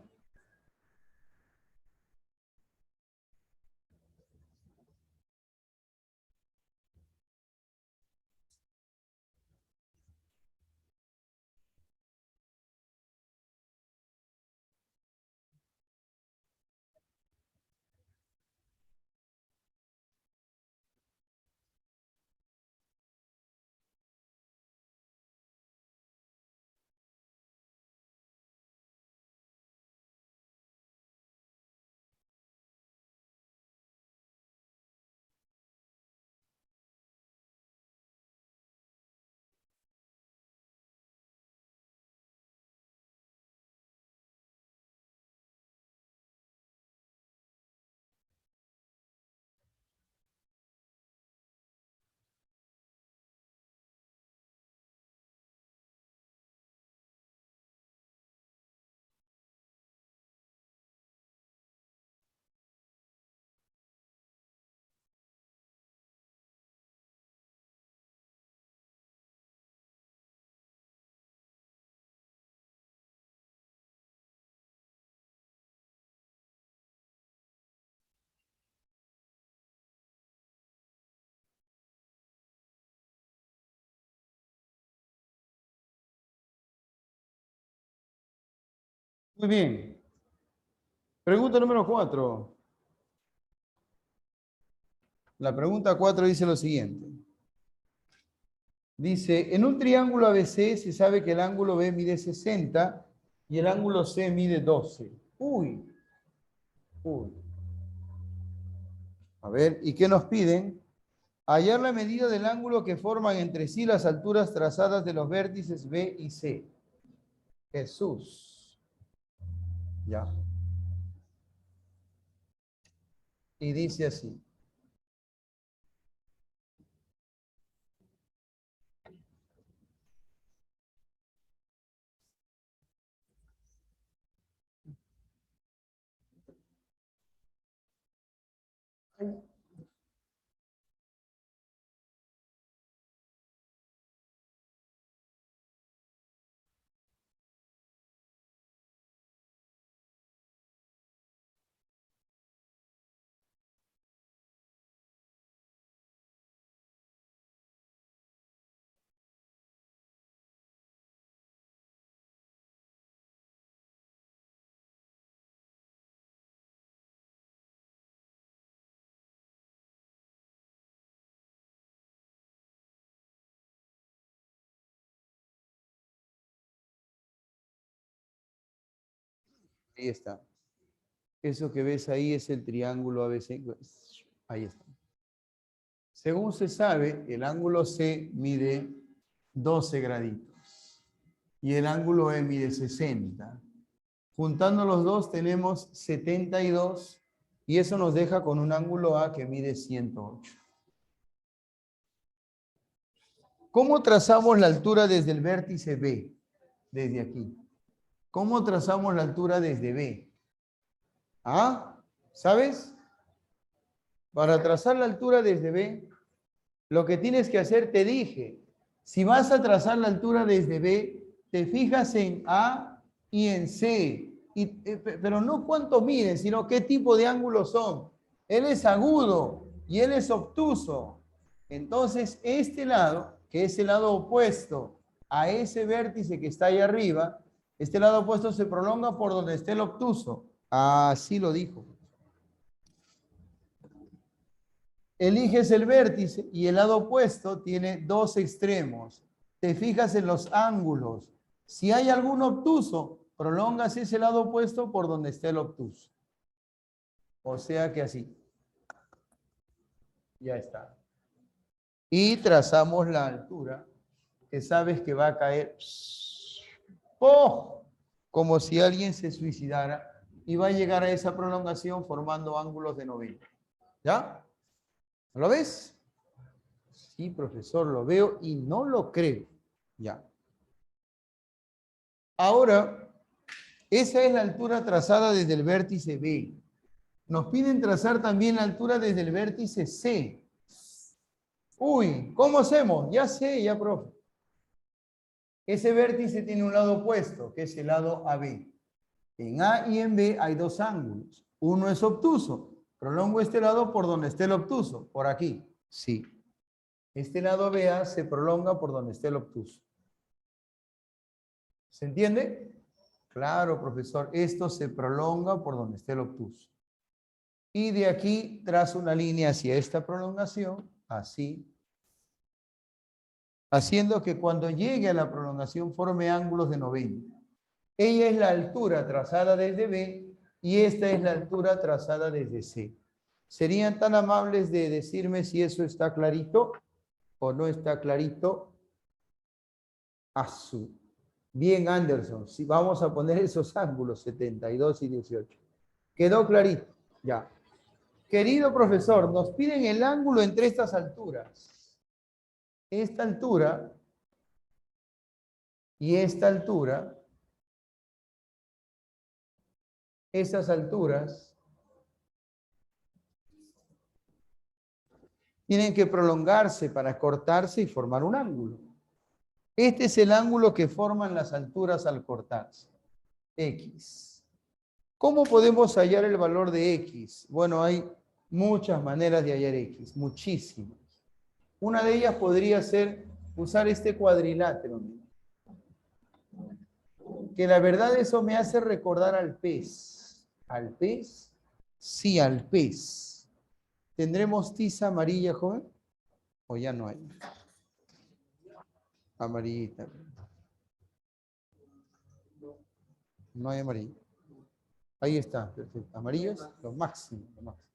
Muy bien. Pregunta número 4. La pregunta 4 dice lo siguiente. Dice, en un triángulo ABC se sabe que el ángulo B mide 60 y el ángulo C mide 12. Uy, uy. A ver, ¿y qué nos piden? Hallar la medida del ángulo que forman entre sí las alturas trazadas de los vértices B y C. Jesús. Ya. Y dice así. Ahí está. Eso que ves ahí es el triángulo ABC. Ahí está. Según se sabe, el ángulo C mide 12 graditos y el ángulo E mide 60. Juntando los dos tenemos 72 y eso nos deja con un ángulo A que mide 108. ¿Cómo trazamos la altura desde el vértice B? Desde aquí. ¿Cómo trazamos la altura desde B? ¿Ah? ¿Sabes? Para trazar la altura desde B, lo que tienes que hacer, te dije, si vas a trazar la altura desde B, te fijas en A y en C, pero no cuánto miden, sino qué tipo de ángulos son. Él es agudo y él es obtuso. Entonces, este lado, que es el lado opuesto a ese vértice que está ahí arriba, este lado opuesto se prolonga por donde esté el obtuso. Así lo dijo. Eliges el vértice y el lado opuesto tiene dos extremos. Te fijas en los ángulos. Si hay algún obtuso, prolongas ese lado opuesto por donde esté el obtuso. O sea que así. Ya está. Y trazamos la altura, que sabes que va a caer ¡oh! Como si alguien se suicidara y va a llegar a esa prolongación formando ángulos de 90. ¿Ya? ¿Lo ves? Sí, profesor, lo veo y no lo creo. Ya. Ahora, esa es la altura trazada desde el vértice B. Nos piden trazar también la altura desde el vértice C. Uy, ¿cómo hacemos? Ya sé, ya, profe. Ese vértice tiene un lado opuesto, que es el lado AB. En A y en B hay dos ángulos. Uno es obtuso. Prolongo este lado por donde esté el obtuso. Por aquí. Sí. Este lado BA se prolonga por donde esté el obtuso. ¿Se entiende? Claro, profesor. Esto se prolonga por donde esté el obtuso. Y de aquí trazo una línea hacia esta prolongación, así, haciendo que cuando llegue a la prolongación forme ángulos de 90. Ella es la altura trazada desde B y esta es la altura trazada desde C. ¿Serían tan amables de decirme si eso está clarito o no está clarito? Azul. Bien, Anderson, si vamos a poner esos ángulos 72 y 18. ¿Quedó clarito? Ya. Querido profesor, nos piden el ángulo entre estas alturas. Esta altura y esta altura, esas alturas, tienen que prolongarse para cortarse y formar un ángulo. Este es el ángulo que forman las alturas al cortarse. X. ¿Cómo podemos hallar el valor de X? Bueno, hay muchas maneras de hallar X, muchísimas. Una de ellas podría ser usar este cuadrilátero, que la verdad eso me hace recordar al pez. ¿Al pez? Sí, al pez. ¿Tendremos tiza amarilla, joven? ¿O ya no hay? Amarillita. No hay amarilla. Ahí está, perfecto. Amarillos, lo máximo, lo máximo.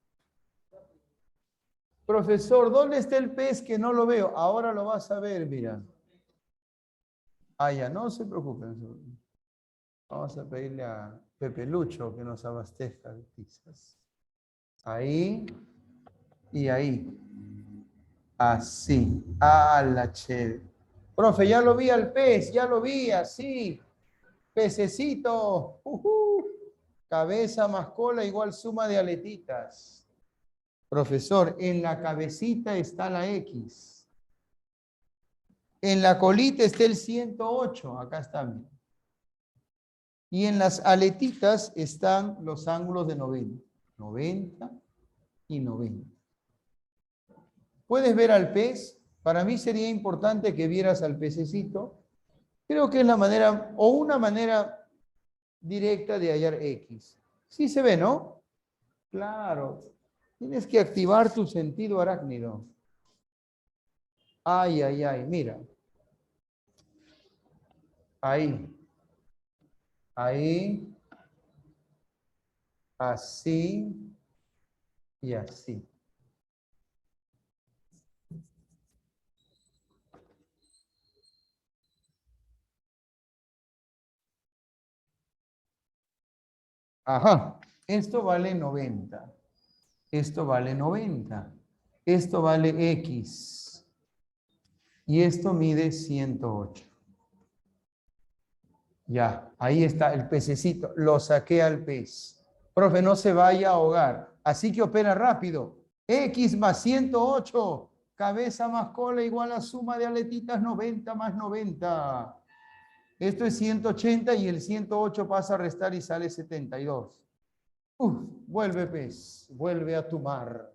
Profesor, ¿dónde está el pez que no lo veo? Ahora lo vas a ver, mira. Ah, ya, no se preocupen. Vamos a pedirle a Pepe Lucho que nos abastezca de pizzas. Ahí y ahí. Así. Ah, la chévere. Profe, ya lo vi al pez, ya lo vi, así. Pececito. Cabeza más cola igual suma de aletitas. Profesor, en la cabecita está la X. En la colita está el 108. Acá está. Y en las aletitas están los ángulos de 90. 90 y 90. ¿Puedes ver al pez? Para mí sería importante que vieras al pececito. Creo que es la manera, o una manera directa de hallar X. Sí se ve, ¿no? Claro. Tienes que activar tu sentido arácnido. Ay, ay, ay, mira. Ahí. Ahí. Así. Y así. Ajá. Esto vale 90. Esto vale 90. Esto vale X. Y esto mide 108. Ya, ahí está el pececito. Lo saqué al pez. Profe, no se vaya a ahogar. Así que opera rápido. X más 108. Cabeza más cola igual a suma de aletitas 90 más 90. Esto es 180 y el 108 pasa a restar y sale 72. Vuelve pez. Vuelve a tu mar.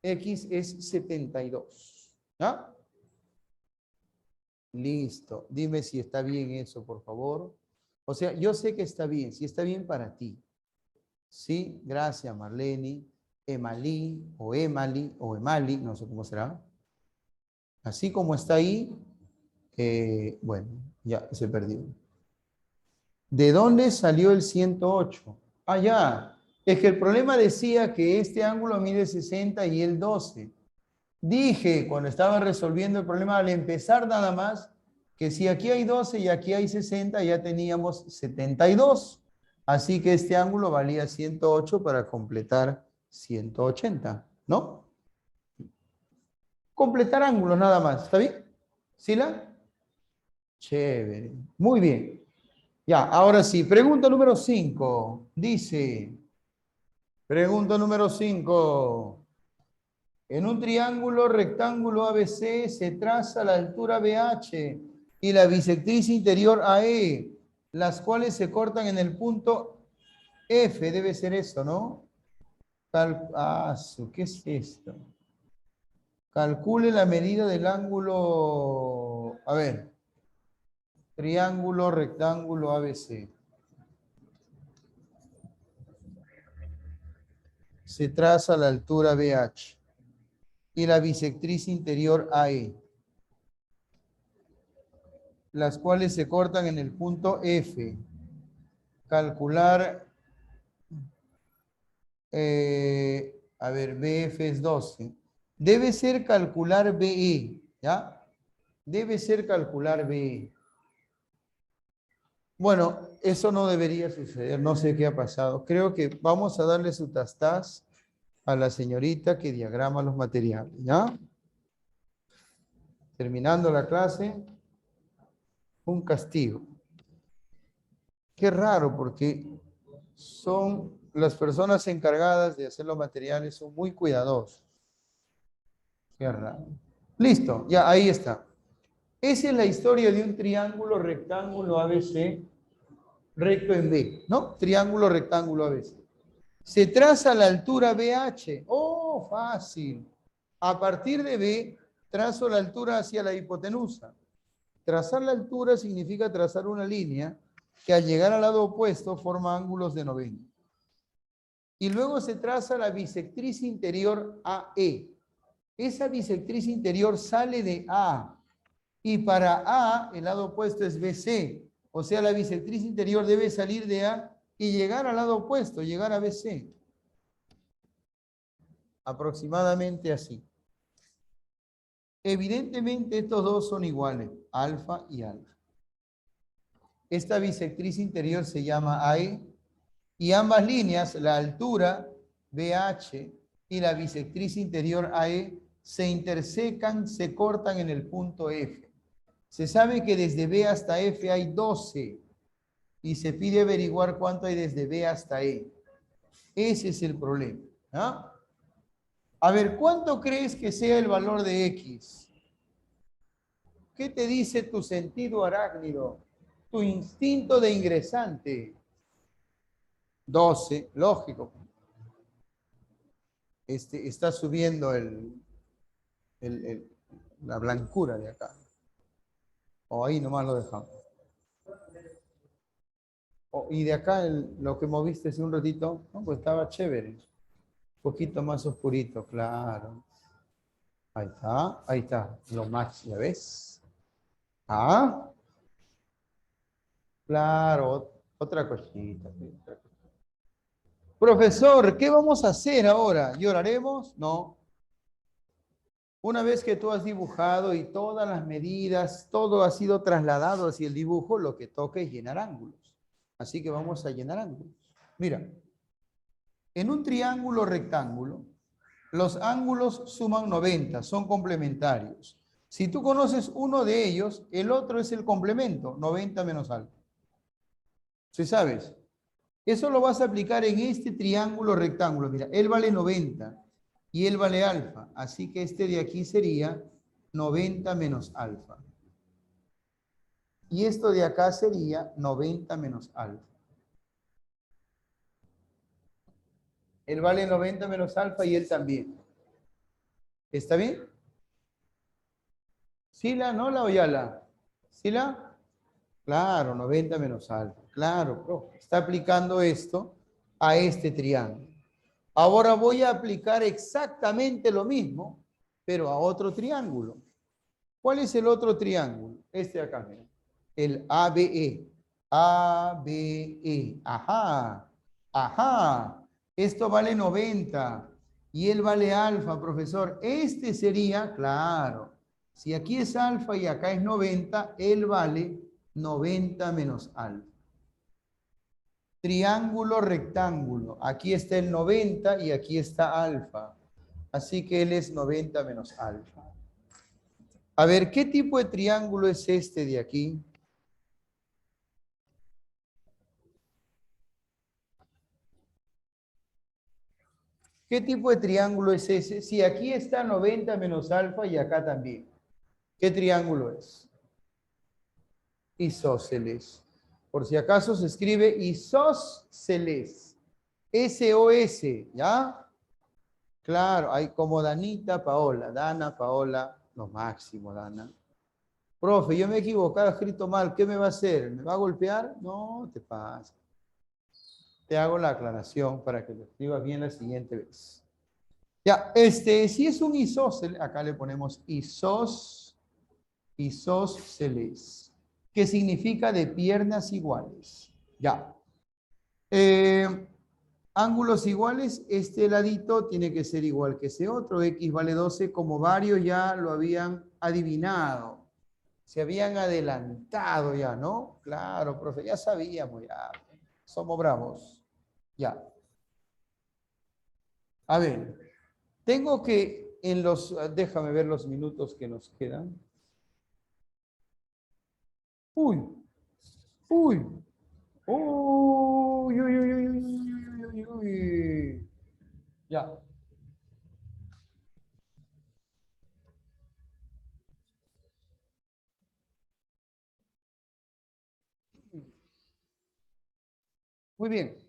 X es 72. ¿Ya? Listo. Dime si está bien eso, por favor. O sea, yo sé que está bien, si está bien para ti. Sí, gracias, Marlene. Emali o Emali, no sé cómo será. Así como está ahí, bueno, ya se perdió. ¿De dónde salió el 108? Ah, ya. Es que el problema decía que este ángulo mide 60 y el 12. Dije cuando estaba resolviendo el problema al empezar nada más que si aquí hay 12 y aquí hay 60 ya teníamos 72. Así que este ángulo valía 108 para completar 180, ¿no? Completar ángulos nada más, ¿está bien? ¿Sila? Chévere. Muy bien. Ya, ahora sí, pregunta número 5. Dice, pregunta número 5. En un triángulo rectángulo ABC se traza la altura BH y la bisectriz interior AE, las cuales se cortan en el punto F. Debe ser eso, ¿no? ¿Qué es esto? Calcule la medida del ángulo. A ver, triángulo rectángulo ABC. Se traza la altura BH y la bisectriz interior AE, las cuales se cortan en el punto F. Calcular, a ver, BF es 12. Debe ser calcular BE, ¿ya? Debe ser calcular BE. Bueno, eso no debería suceder, no sé qué ha pasado. Creo que vamos a darle su tastaz a la señorita que diagrama los materiales, ¿ya? Terminando la clase, un castigo. Qué raro, porque son las personas encargadas de hacer los materiales, son muy cuidadosos. Qué raro. Listo, ya ahí está. Esa es la historia de un triángulo rectángulo ABC recto en B, ¿no? Triángulo rectángulo ABC. Se traza la altura BH. Oh, fácil. A partir de B, trazo la altura hacia la hipotenusa. Trazar la altura significa trazar una línea que al llegar al lado opuesto forma ángulos de 90. Y luego se traza la bisectriz interior AE. Esa bisectriz interior sale de A. Y para A, el lado opuesto es BC. O sea, la bisectriz interior debe salir de A y llegar al lado opuesto, llegar a BC. Aproximadamente así. Evidentemente estos dos son iguales, alfa y alfa. Esta bisectriz interior se llama AE y ambas líneas, la altura BH y la bisectriz interior AE, se intersecan, se cortan en el punto F. Se sabe que desde B hasta F hay 12 y se pide averiguar cuánto hay desde B hasta E. Ese es el problema. ¿Ah? A ver, ¿cuánto crees que sea el valor de X? ¿Qué te dice tu sentido arácnido? Tu instinto de ingresante. 12, lógico. Está subiendo la blancura de acá. O ahí nomás lo dejamos. Y de acá lo que moviste hace un ratito, no, pues estaba chévere. Un poquito más oscurito, claro. Ahí está. Lo más, ¿ya ves? Ah, claro, otra cosita. Profesor, ¿qué vamos a hacer ahora? ¿Lloraremos? No. Una vez que tú has dibujado y todas las medidas, todo ha sido trasladado hacia el dibujo, lo que toca es llenar ángulos. Así que vamos a llenar ángulos. Mira, en un triángulo rectángulo, los ángulos suman 90, son complementarios. Si tú conoces uno de ellos, el otro es el complemento, 90 menos alfa. ¿Sí sabes? Eso lo vas a aplicar en este triángulo rectángulo. Mira, él vale 90 y él vale alfa. Así que este de aquí sería 90 menos alfa. Y esto de acá sería 90 menos alfa. Él vale 90 menos alfa y él también. ¿Está bien? ¿Sila, no la o ya la? ¿Sila? Claro, 90 menos alfa. Claro, profe. Está aplicando esto a este triángulo. Ahora voy a aplicar exactamente lo mismo, pero a otro triángulo. ¿Cuál es el otro triángulo? Este de acá, mira. El ABE. ABE. Ajá. Ajá. Esto vale 90 y él vale alfa, profesor. Este sería, claro, si aquí es alfa y acá es 90, él vale 90 menos alfa. Triángulo rectángulo. Aquí está el 90 y aquí está alfa. Así que él es 90 menos alfa. A ver, ¿qué tipo de triángulo es este de aquí? ¿Qué tipo de triángulo es ese? Si aquí está 90 menos alfa y acá también. ¿Qué triángulo es? Isósceles. Por si acaso se escribe isósceles. S-O-S, ¿ya? Claro, hay como Danita, Paola. Dana, Paola, lo máximo, Dana. Profe, yo me he equivocado, he escrito mal. ¿Qué me va a hacer? ¿Me va a golpear? No, te pasa. Te hago la aclaración para que lo escribas bien la siguiente vez. Ya, si es un isósceles, acá le ponemos isósceles, que significa de piernas iguales. Ya. Eh, ángulos iguales, este ladito tiene que ser igual que ese otro. X vale 12, como varios ya lo habían adivinado. Se habían adelantado ya, ¿no? Claro, profe, ya sabíamos, ya. Somos bravos. Ya. A ver, tengo que déjame ver los minutos que nos quedan. Uy, uy, uy, uy, uy, uy, uy, uy, uy, uy. Ya. Muy bien.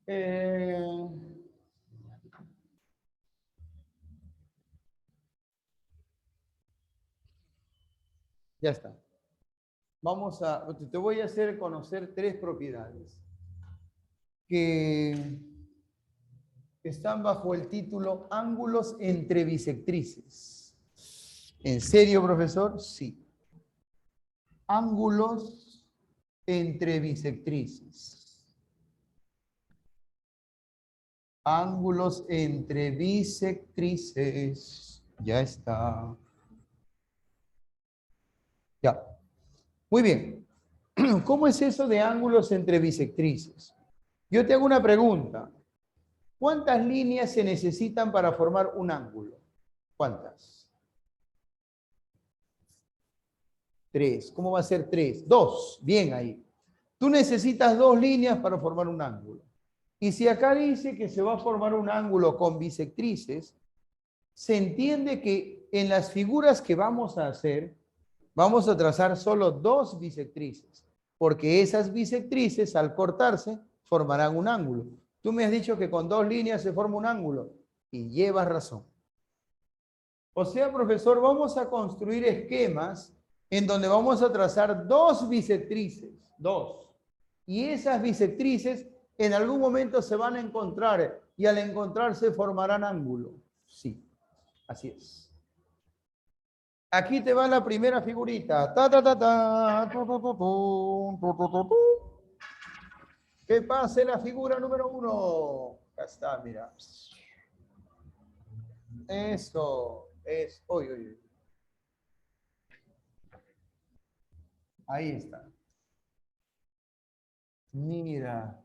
Eh, ya está. Te voy a hacer conocer tres propiedades que están bajo el título ángulos entre bisectrices. ¿En serio, profesor? Sí. Ángulos entre bisectrices. Ángulos entre bisectrices. Ya está. Ya. Muy bien. ¿Cómo es eso de ángulos entre bisectrices? Yo te hago una pregunta. ¿Cuántas líneas se necesitan para formar un ángulo? ¿Cuántas? 3. ¿Cómo va a ser 3? 2. Bien ahí. Tú necesitas 2 líneas para formar un ángulo. Y si acá dice que se va a formar un ángulo con bisectrices, se entiende que en las figuras que vamos a hacer, vamos a trazar solo 2 bisectrices, porque esas bisectrices al cortarse formarán un ángulo. Tú me has dicho que con 2 líneas se forma un ángulo y llevas razón. O sea, profesor, vamos a construir esquemas en donde vamos a trazar 2 bisectrices, 2. Y esas bisectrices en algún momento se van a encontrar y al encontrarse formarán ángulo. Sí, así es. Aquí te va la primera figurita. Que pase la figura número 1. Acá está, mira. Eso es. Uy, uy, uy. Ahí está. Mira.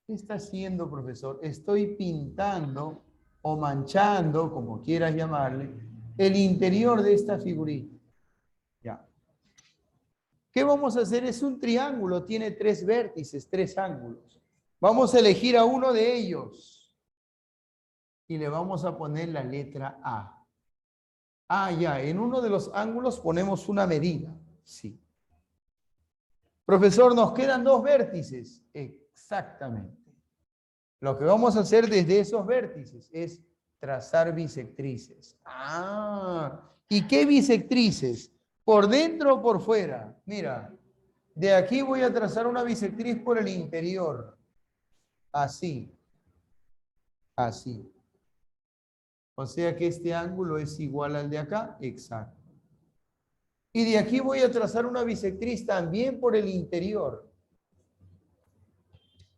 ¿Qué está haciendo, profesor? Estoy pintando o manchando, como quieras llamarle, el interior de esta figurita. Ya. ¿Qué vamos a hacer? Es un triángulo, tiene 3 vértices, 3 ángulos. Vamos a elegir a uno de ellos y le vamos a poner la letra A. Ah, ya, en uno de los ángulos ponemos una medida. Sí. Profesor, nos quedan 2 vértices. Exactamente. Lo que vamos a hacer desde esos vértices es trazar bisectrices. Ah, ¿y qué bisectrices? ¿Por dentro o por fuera? Mira, de aquí voy a trazar una bisectriz por el interior. Así, así. O sea que este ángulo es igual al de acá. Exacto. Y de aquí voy a trazar una bisectriz también por el interior.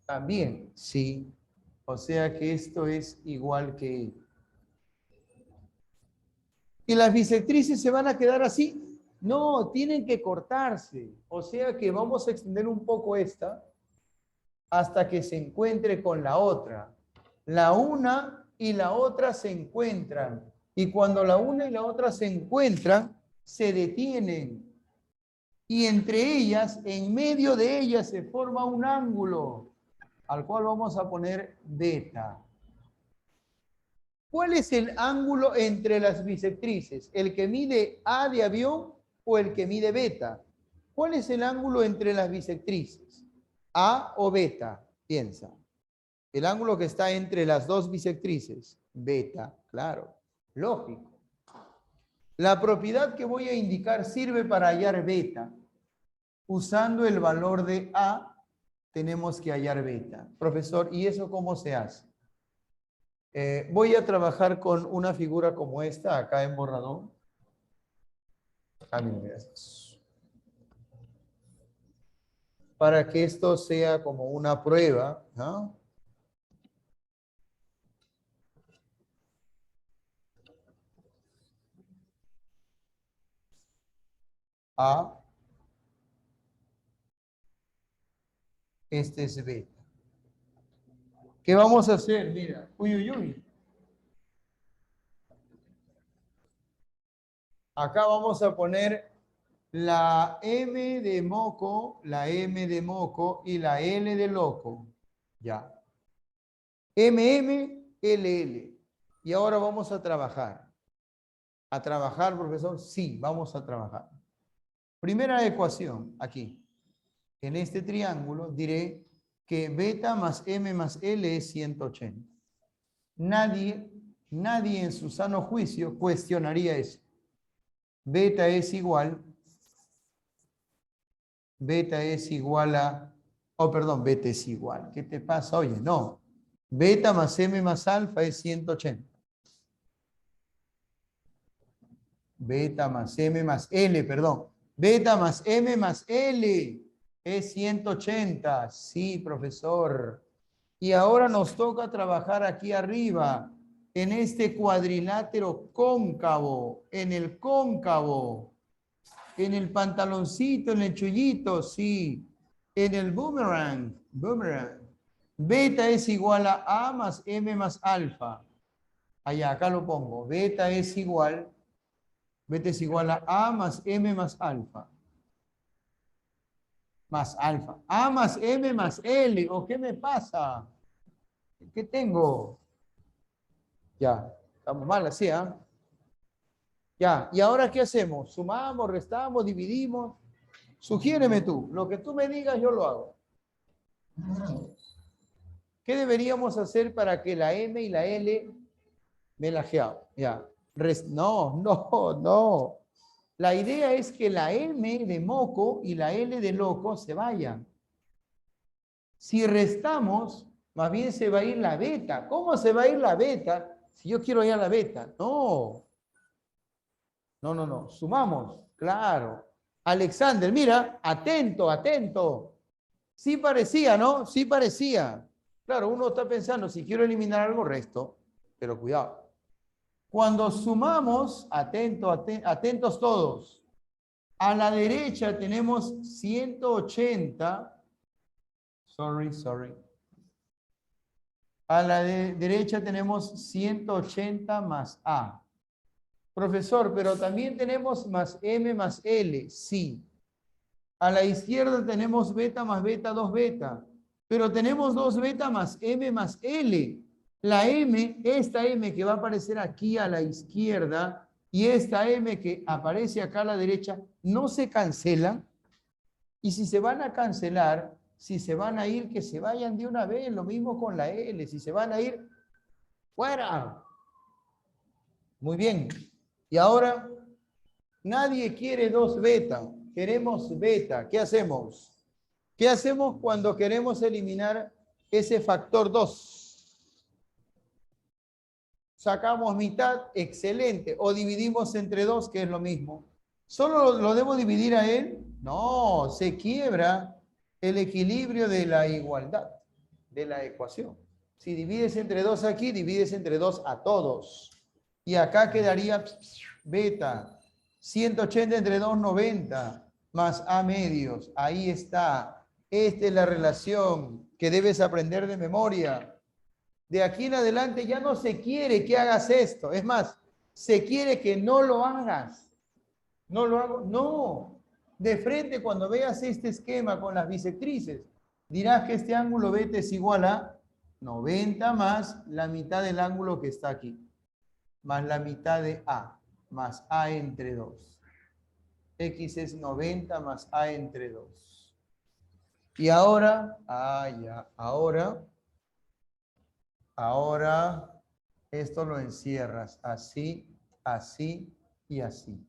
También, sí. O sea que esto es igual que... ¿Y las bisectrices se van a quedar así? No, tienen que cortarse. O sea que vamos a extender un poco esta hasta que se encuentre con la otra. La una y la otra se encuentran. Y cuando la una y la otra se encuentran, se detienen. Y entre ellas, en medio de ellas, se forma un ángulo al cual vamos a poner beta. ¿Cuál es el ángulo entre las bisectrices? ¿El que mide A de avión o el que mide beta? ¿Cuál es el ángulo entre las bisectrices? ¿A o beta? Piensa. El ángulo que está entre las dos bisectrices. Beta, claro. Lógico. La propiedad que voy a indicar sirve para hallar beta. Usando el valor de A, tenemos que hallar beta. Profesor, ¿y eso cómo se hace? Voy a trabajar con una figura como esta, acá en borrador. Para que esto sea como una prueba, ¿no? A, este es beta. ¿Qué vamos a hacer? Mira, uy, uy, uy. Acá vamos a poner la M de moco, la M de moco y la L de loco. Ya. MM, LL. Y ahora vamos a trabajar. ¿A trabajar, profesor? Sí, vamos a trabajar. Primera ecuación, aquí. En este triángulo diré que beta más M más L es 180. Nadie en su sano juicio cuestionaría eso. Beta es igual a, oh, perdón, beta es igual. ¿Qué te pasa? Oye, no. Beta más M más alfa es 180. Beta más M más L, perdón. Beta más M más L es 180. Sí, profesor. Y ahora nos toca trabajar aquí arriba, en este cuadrilátero cóncavo, en el cóncavo, en el pantaloncito, en el chullito, sí, en el boomerang, boomerang. Beta es igual a A más M más alfa. Allá, acá lo pongo. Beta es igual a A más M más alfa. Más alfa. A más M más L. ¿O qué me pasa? ¿Qué tengo? Ya, estamos mal así, ¿ah? Ya, ¿y ahora qué hacemos? ¿Sumamos, restamos, dividimos? Sugiéreme tú. Lo que tú me digas, yo lo hago. ¿Qué deberíamos hacer para que la M y la L me lajeado? Ya. No, no, no. La idea es que la M de moco y la L de loco se vayan. Si restamos, más bien se va a ir la beta. ¿Cómo se va a ir la beta si yo quiero ir a la beta? No. No, no, no. Sumamos. Claro. Alexander, mira, atento, atento. Sí parecía, ¿no? Sí parecía. Claro, uno está pensando, si quiero eliminar algo, resto. Pero cuidado. Cuando sumamos, atentos todos. A la derecha tenemos 180. Sorry. A la derecha tenemos 180 más A. Profesor, pero también tenemos más M más L. Sí. A la izquierda tenemos beta más beta, 2 beta. Pero tenemos 2 beta más M más L. La M, esta M que va a aparecer aquí a la izquierda y esta M que aparece acá a la derecha, no se cancelan. Y si se van a cancelar, si se van a ir, que se vayan de una vez. Lo mismo con la L. Si se van a ir, fuera. Muy bien. Y ahora, nadie quiere 2 beta. Queremos beta. ¿Qué hacemos? ¿Qué hacemos cuando queremos eliminar ese factor 2? Sacamos mitad, excelente. O dividimos entre 2, que es lo mismo. ¿Solo lo debo dividir a él? No, se quiebra el equilibrio de la igualdad, de la ecuación. Si divides entre 2 aquí, divides entre 2 a todos. Y acá quedaría beta. 180 entre 2, 90. Más A medios. Ahí está. Esta es la relación que debes aprender de memoria. De aquí en adelante ya no se quiere que hagas esto. Es más, se quiere que no lo hagas. No lo hago. No. De frente, cuando veas este esquema con las bisectrices, dirás que este ángulo beta es igual a 90 más la mitad del ángulo que está aquí. Más la mitad de A. Más A entre 2. X es 90 más A entre 2. Y ahora, ahora esto lo encierras así, así y así.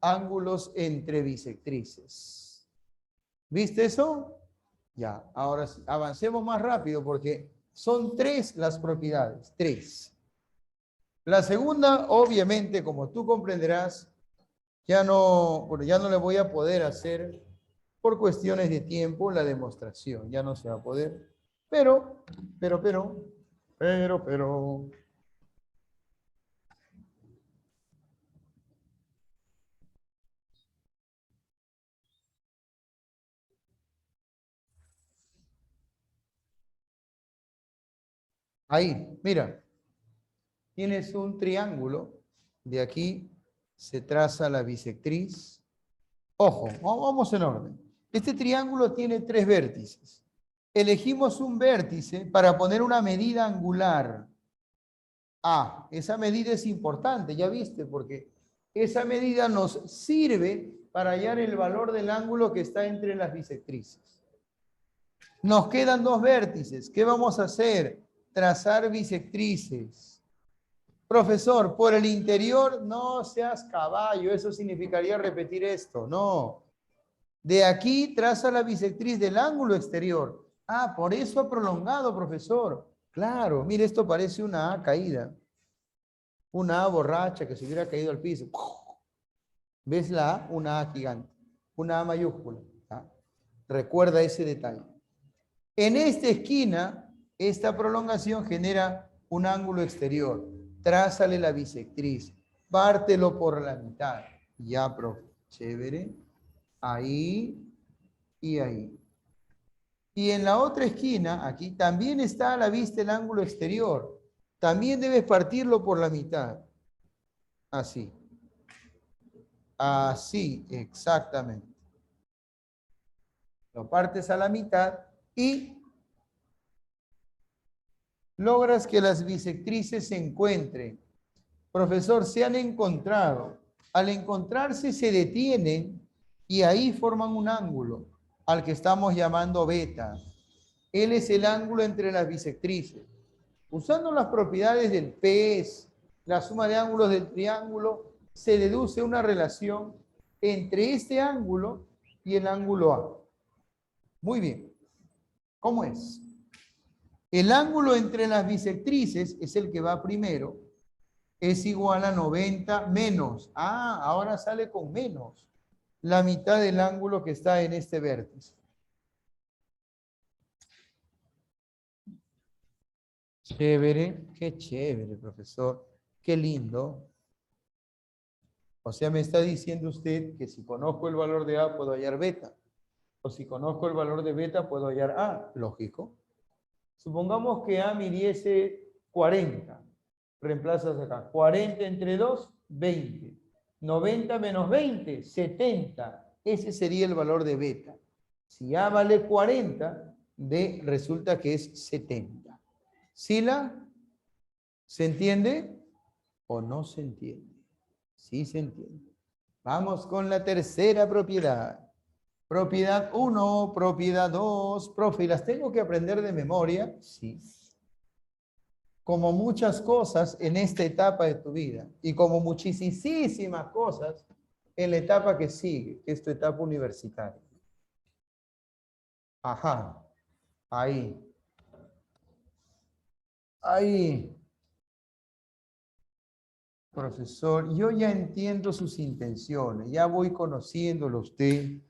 Ángulos entre bisectrices. ¿Viste eso? Ya, ahora sí, avancemos más rápido porque son 3 las propiedades, 3. La segunda, obviamente, como tú comprenderás, ya no le voy a poder hacer por cuestiones de tiempo la demostración, ya no se va a poder. Pero. Ahí, mira, tienes un triángulo, de aquí se traza la bisectriz. Ojo, vamos en orden. Este triángulo tiene 3 vértices. Elegimos un vértice para poner una medida angular. Esa medida es importante, ya viste, porque esa medida nos sirve para hallar el valor del ángulo que está entre las bisectrices. Nos quedan 2 vértices. ¿Qué vamos a hacer? Trazar bisectrices. Profesor, por el interior, no seas caballo, eso significaría repetir esto. No. De aquí traza la bisectriz del ángulo exterior. Por eso ha prolongado, profesor. Claro, mire, esto parece una A caída. Una A borracha que se hubiera caído al piso. ¿Ves la A? Una A gigante. Una A mayúscula. Recuerda ese detalle. En esta esquina, esta prolongación genera un ángulo exterior. Trázale la bisectriz. Pártelo por la mitad. Ya, profe. Chévere. Ahí y ahí. Y en la otra esquina, aquí, también está a la vista el ángulo exterior. También debes partirlo por la mitad. Así. Así, exactamente. Lo partes a la mitad y logras que las bisectrices se encuentren. Profesor, se han encontrado. Al encontrarse se detienen y ahí forman un ángulo al que estamos llamando beta. Él es el ángulo entre las bisectrices. Usando las propiedades del pez, la suma de ángulos del triángulo, se deduce una relación entre este ángulo y el ángulo A. Muy bien. ¿Cómo es? El ángulo entre las bisectrices es el que va primero. Es igual a 90 menos. Ah, ahora sale con menos. La mitad del ángulo que está en este vértice. Chévere, qué chévere, profesor. Qué lindo. O sea, me está diciendo usted que si conozco el valor de A, puedo hallar beta. O si conozco el valor de beta, puedo hallar A. Lógico. Supongamos que A midiese 40. Reemplazas acá. 40 entre 2, 20. 90 menos 20, 70. Ese sería el valor de beta. Si A vale 40, B resulta que es 70. ¿Sí se entiende o no se entiende? Sí se entiende. Vamos con la tercera propiedad. Propiedad 1, propiedad 2. Profe, ¿las tengo que aprender de memoria? Sí. Como muchas cosas en esta etapa de tu vida y como muchísimas cosas en la etapa que sigue, que es tu etapa universitaria. Ajá, ahí. Ahí. Profesor, yo ya entiendo sus intenciones, ya voy conociéndolo usted.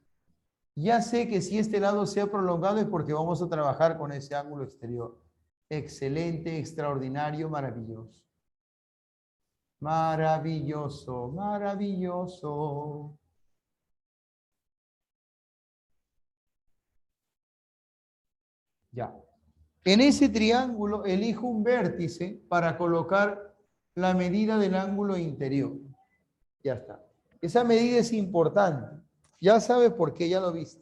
Ya sé que si este lado se ha prolongado es porque vamos a trabajar con ese ángulo exterior. Excelente, extraordinario, maravilloso. Maravilloso, maravilloso. Ya. En ese triángulo elijo un vértice para colocar la medida del ángulo interior. Ya está. Esa medida es importante. Ya sabes por qué, ya lo viste.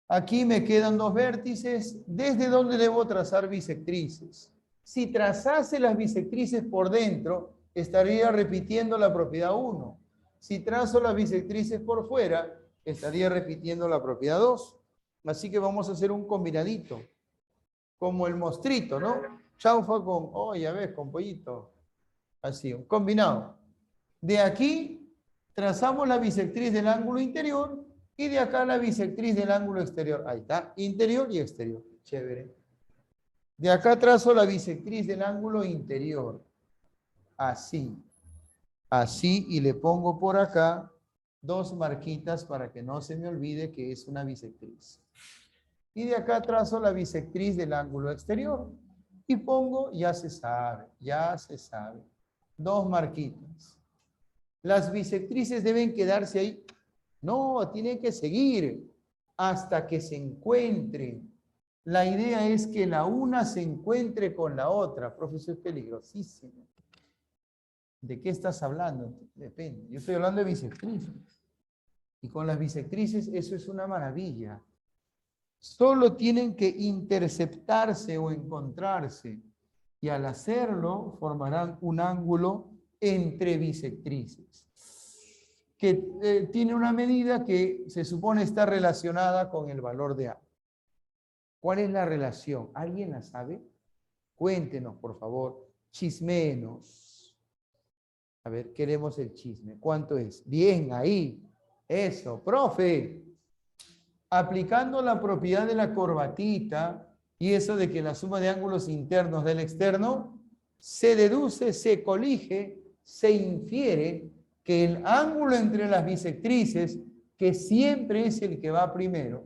Aquí me quedan dos vértices. ¿Desde dónde debo trazar bisectrices? Si trazase las bisectrices por dentro, estaría repitiendo la propiedad 1. Si trazo las bisectrices por fuera, estaría repitiendo la propiedad 2. Así que vamos a hacer un combinadito. Como el mostrito, ¿no? Chaufa con, oh, ya ves, con pollito. Así, un combinado. De aquí trazamos la bisectriz del ángulo interior y de acá la bisectriz del ángulo exterior. Ahí está, interior y exterior. Chévere. De acá trazo la bisectriz del ángulo interior. Así. Así, y le pongo por acá dos marquitas para que no se me olvide que es una bisectriz. Y de acá trazo la bisectriz del ángulo exterior. Y pongo, ya se sabe, dos marquitas. Las bisectrices deben quedarse ahí. No, tienen que seguir hasta que se encuentren. La idea es que la una se encuentre con la otra. Profesor, es peligrosísimo. ¿De qué estás hablando? Depende. Yo estoy hablando de bisectrices. Y con las bisectrices eso es una maravilla. Solo tienen que interceptarse o encontrarse. Y al hacerlo formarán un ángulo entre bisectrices. Que tiene una medida que se supone está relacionada con el valor de A. ¿Cuál es la relación? ¿Alguien la sabe? Cuéntenos, por favor. Chismenos. A ver, queremos el chisme. ¿Cuánto es? Bien, ahí. Eso, profe. Aplicando la propiedad de la corbatita y eso de que la suma de ángulos internos del externo, se deduce, se colige, se infiere que el ángulo entre las bisectrices, que siempre es el que va primero,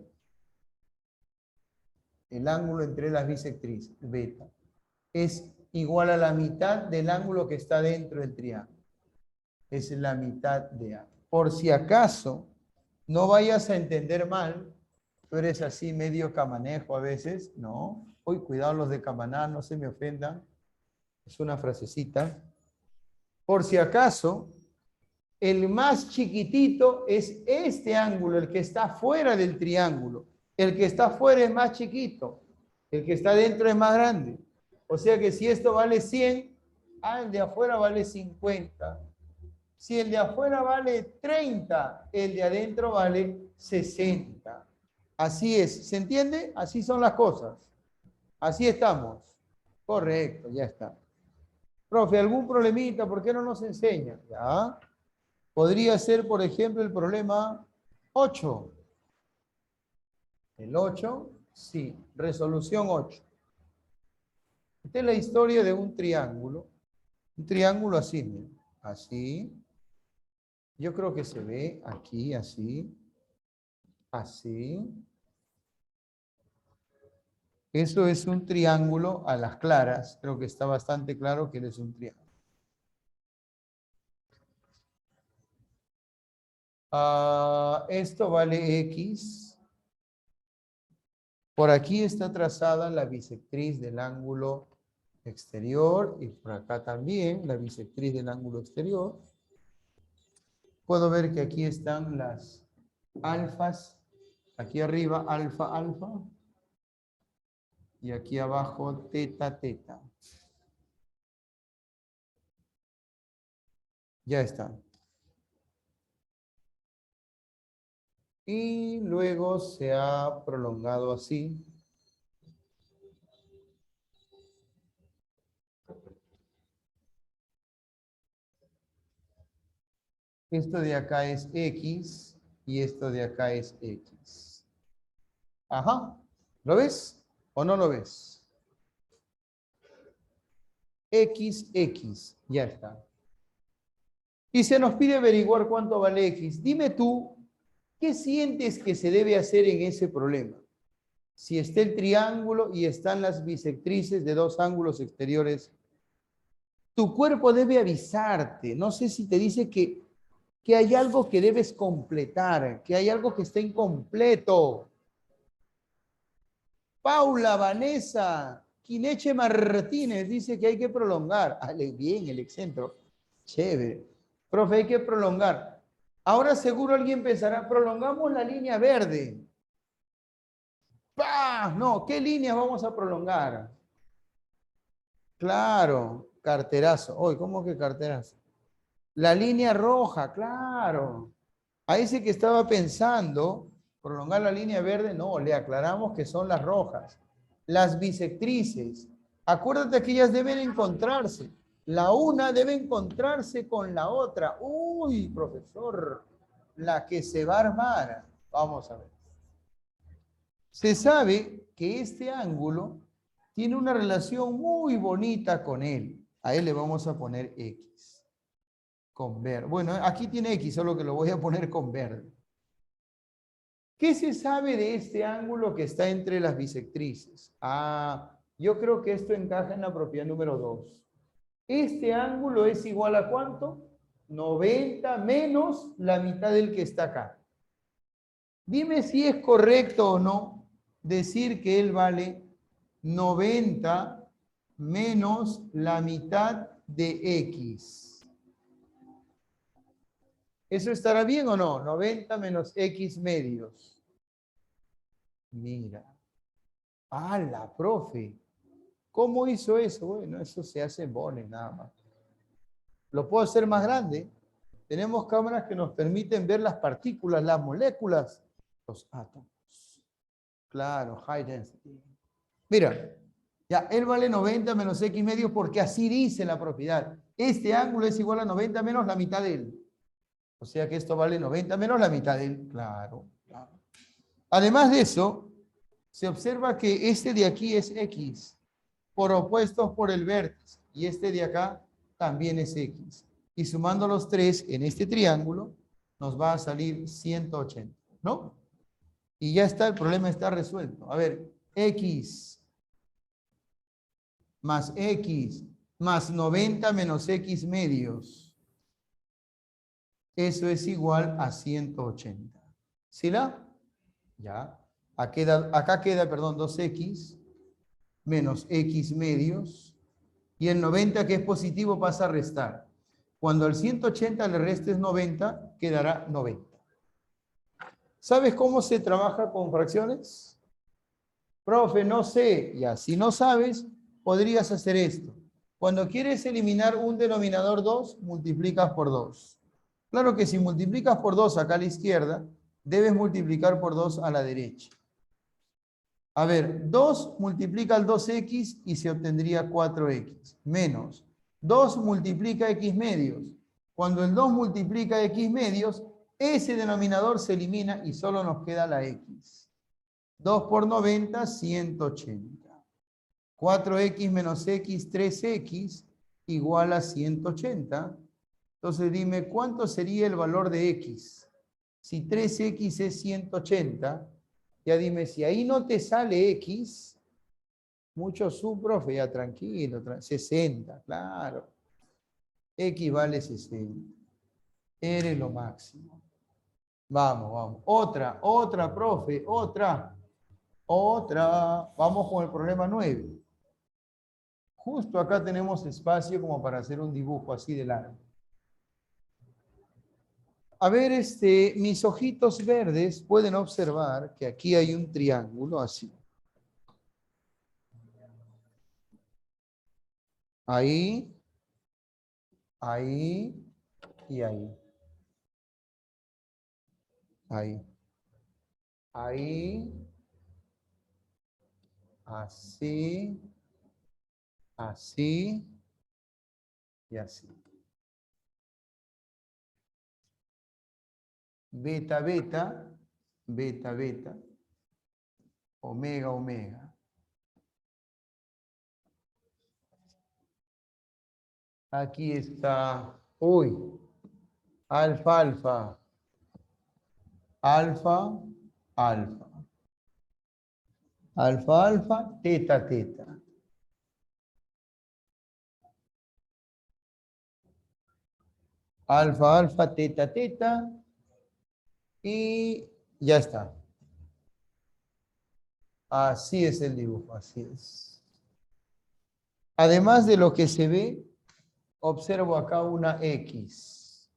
el ángulo entre las bisectrices, beta, es igual a la mitad del ángulo que está dentro del triángulo. Es la mitad de A. Por si acaso, no vayas a entender mal, tú eres así medio camanejo a veces, ¿no? Uy, cuidado los de Camaná, no se me ofendan. Es una frasecita. Por si acaso, el más chiquitito es este ángulo, el que está fuera del triángulo. El que está fuera es más chiquito. El que está dentro es más grande. O sea que si esto vale 100, el de afuera vale 50. Si el de afuera vale 30, el de adentro vale 60. Así es. ¿Se entiende? Así son las cosas. Así estamos. Correcto, ya está. Profe, ¿algún problemita? ¿Por qué no nos enseña? Ya. Podría ser, por ejemplo, el problema 8. El 8, sí. Resolución 8. Esta es la historia de un triángulo. Un triángulo así, miren. Así. Yo creo que se ve aquí, así. Así. Eso es un triángulo a las claras. Creo que está bastante claro que es un triángulo. Esto vale X. Por aquí está trazada la bisectriz del ángulo exterior y por acá también la bisectriz del ángulo exterior. Puedo ver que aquí están las alfas. Aquí arriba alfa, alfa. Y aquí abajo teta, teta. Ya está. Y luego se ha prolongado así. Esto de acá es X y esto de acá es X. Ajá. ¿Lo ves o no lo ves? X, X. Ya está. Y se nos pide averiguar cuánto vale X. Dime tú, ¿qué sientes que se debe hacer en ese problema? Si está el triángulo y están las bisectrices de dos ángulos exteriores, tu cuerpo debe avisarte. No sé si te dice que hay algo que debes completar, que hay algo que está incompleto. Paula, Vanessa, Quineche Martínez dice que hay que prolongar. Bien, el excentro. Chévere. Profe, hay que prolongar. Ahora seguro alguien pensará, prolongamos la línea verde. ¡Pah! No, ¿qué líneas vamos a prolongar? Claro, carterazo. Hoy, ¿cómo que carterazo? La línea roja, claro. A ese que estaba pensando, prolongar la línea verde, no, le aclaramos que son las rojas. Las bisectrices. Acuérdate que ellas deben encontrarse. La una debe encontrarse con la otra. Uy, profesor, la que se va a armar. Vamos a ver. Se sabe que este ángulo tiene una relación muy bonita con él. A él le vamos a poner X. Con verde. Bueno, aquí tiene X, solo que lo voy a poner con verde. ¿Qué se sabe de este ángulo que está entre las bisectrices? Yo creo que esto encaja en la propiedad número 2. Este ángulo es igual a ¿cuánto? 90 menos la mitad del que está acá. Dime si es correcto o no decir que él vale 90 menos la mitad de X. ¿Eso estará bien o no? 90 menos X medios. Mira. ¡Hala, profe! ¿Cómo hizo eso? Bueno, eso se hace en boles nada más. ¿Lo puedo hacer más grande? Tenemos cámaras que nos permiten ver las partículas, las moléculas, los átomos. Claro, high density. Mira, ya, él vale 90 menos X medios porque así dice la propiedad. Este ángulo es igual a 90 menos la mitad de él. O sea que esto vale 90 menos la mitad de él. Claro, claro. Además de eso, se observa que este de aquí es X, por opuestos por el vértice, y este de acá también es X. Y sumando los tres en este triángulo, nos va a salir 180, ¿no? Y ya está, el problema está resuelto. A ver, X más X más 90 menos X medios. Eso es igual a 180. ¿Sí la? Ya. Acá queda, perdón, 2X menos X medios. Y el 90, que es positivo, pasa a restar. Cuando al 180 le restes 90, quedará 90. ¿Sabes cómo se trabaja con fracciones? Profe, no sé. Ya, si no sabes, podrías hacer esto. Cuando quieres eliminar un denominador 2, multiplicas por 2. Claro que si multiplicas por 2 acá a la izquierda, debes multiplicar por 2 a la derecha. A ver, 2 multiplica el 2x y se obtendría 4x. Menos 2 multiplica x medios. Cuando el 2 multiplica x medios, ese denominador se elimina y solo nos queda la x. 2 por 90, 180. 4x menos x, 3x, igual a 180. Entonces dime, ¿cuánto sería el valor de x? Si 3x es 180, ya dime, si ahí no te sale x, mucho profe, ya tranquilo, 60, claro. X vale 60. Eres lo máximo. Vamos, vamos. Otra, profe, otra. Vamos con el problema 9. Justo acá tenemos espacio como para hacer un dibujo así de largo. A ver, mis ojitos verdes pueden observar que aquí hay un triángulo así. Ahí, ahí y ahí. Ahí. Ahí. Así. Así. Y así. Beta, beta. Beta, beta. Omega, omega. Aquí está. Uy. Alfa, alfa. Alfa, alfa. Alfa, alfa, teta, teta. Alfa, alfa, teta, teta. Y ya está. Así es el dibujo, así es. Además de lo que se ve, observo acá una X.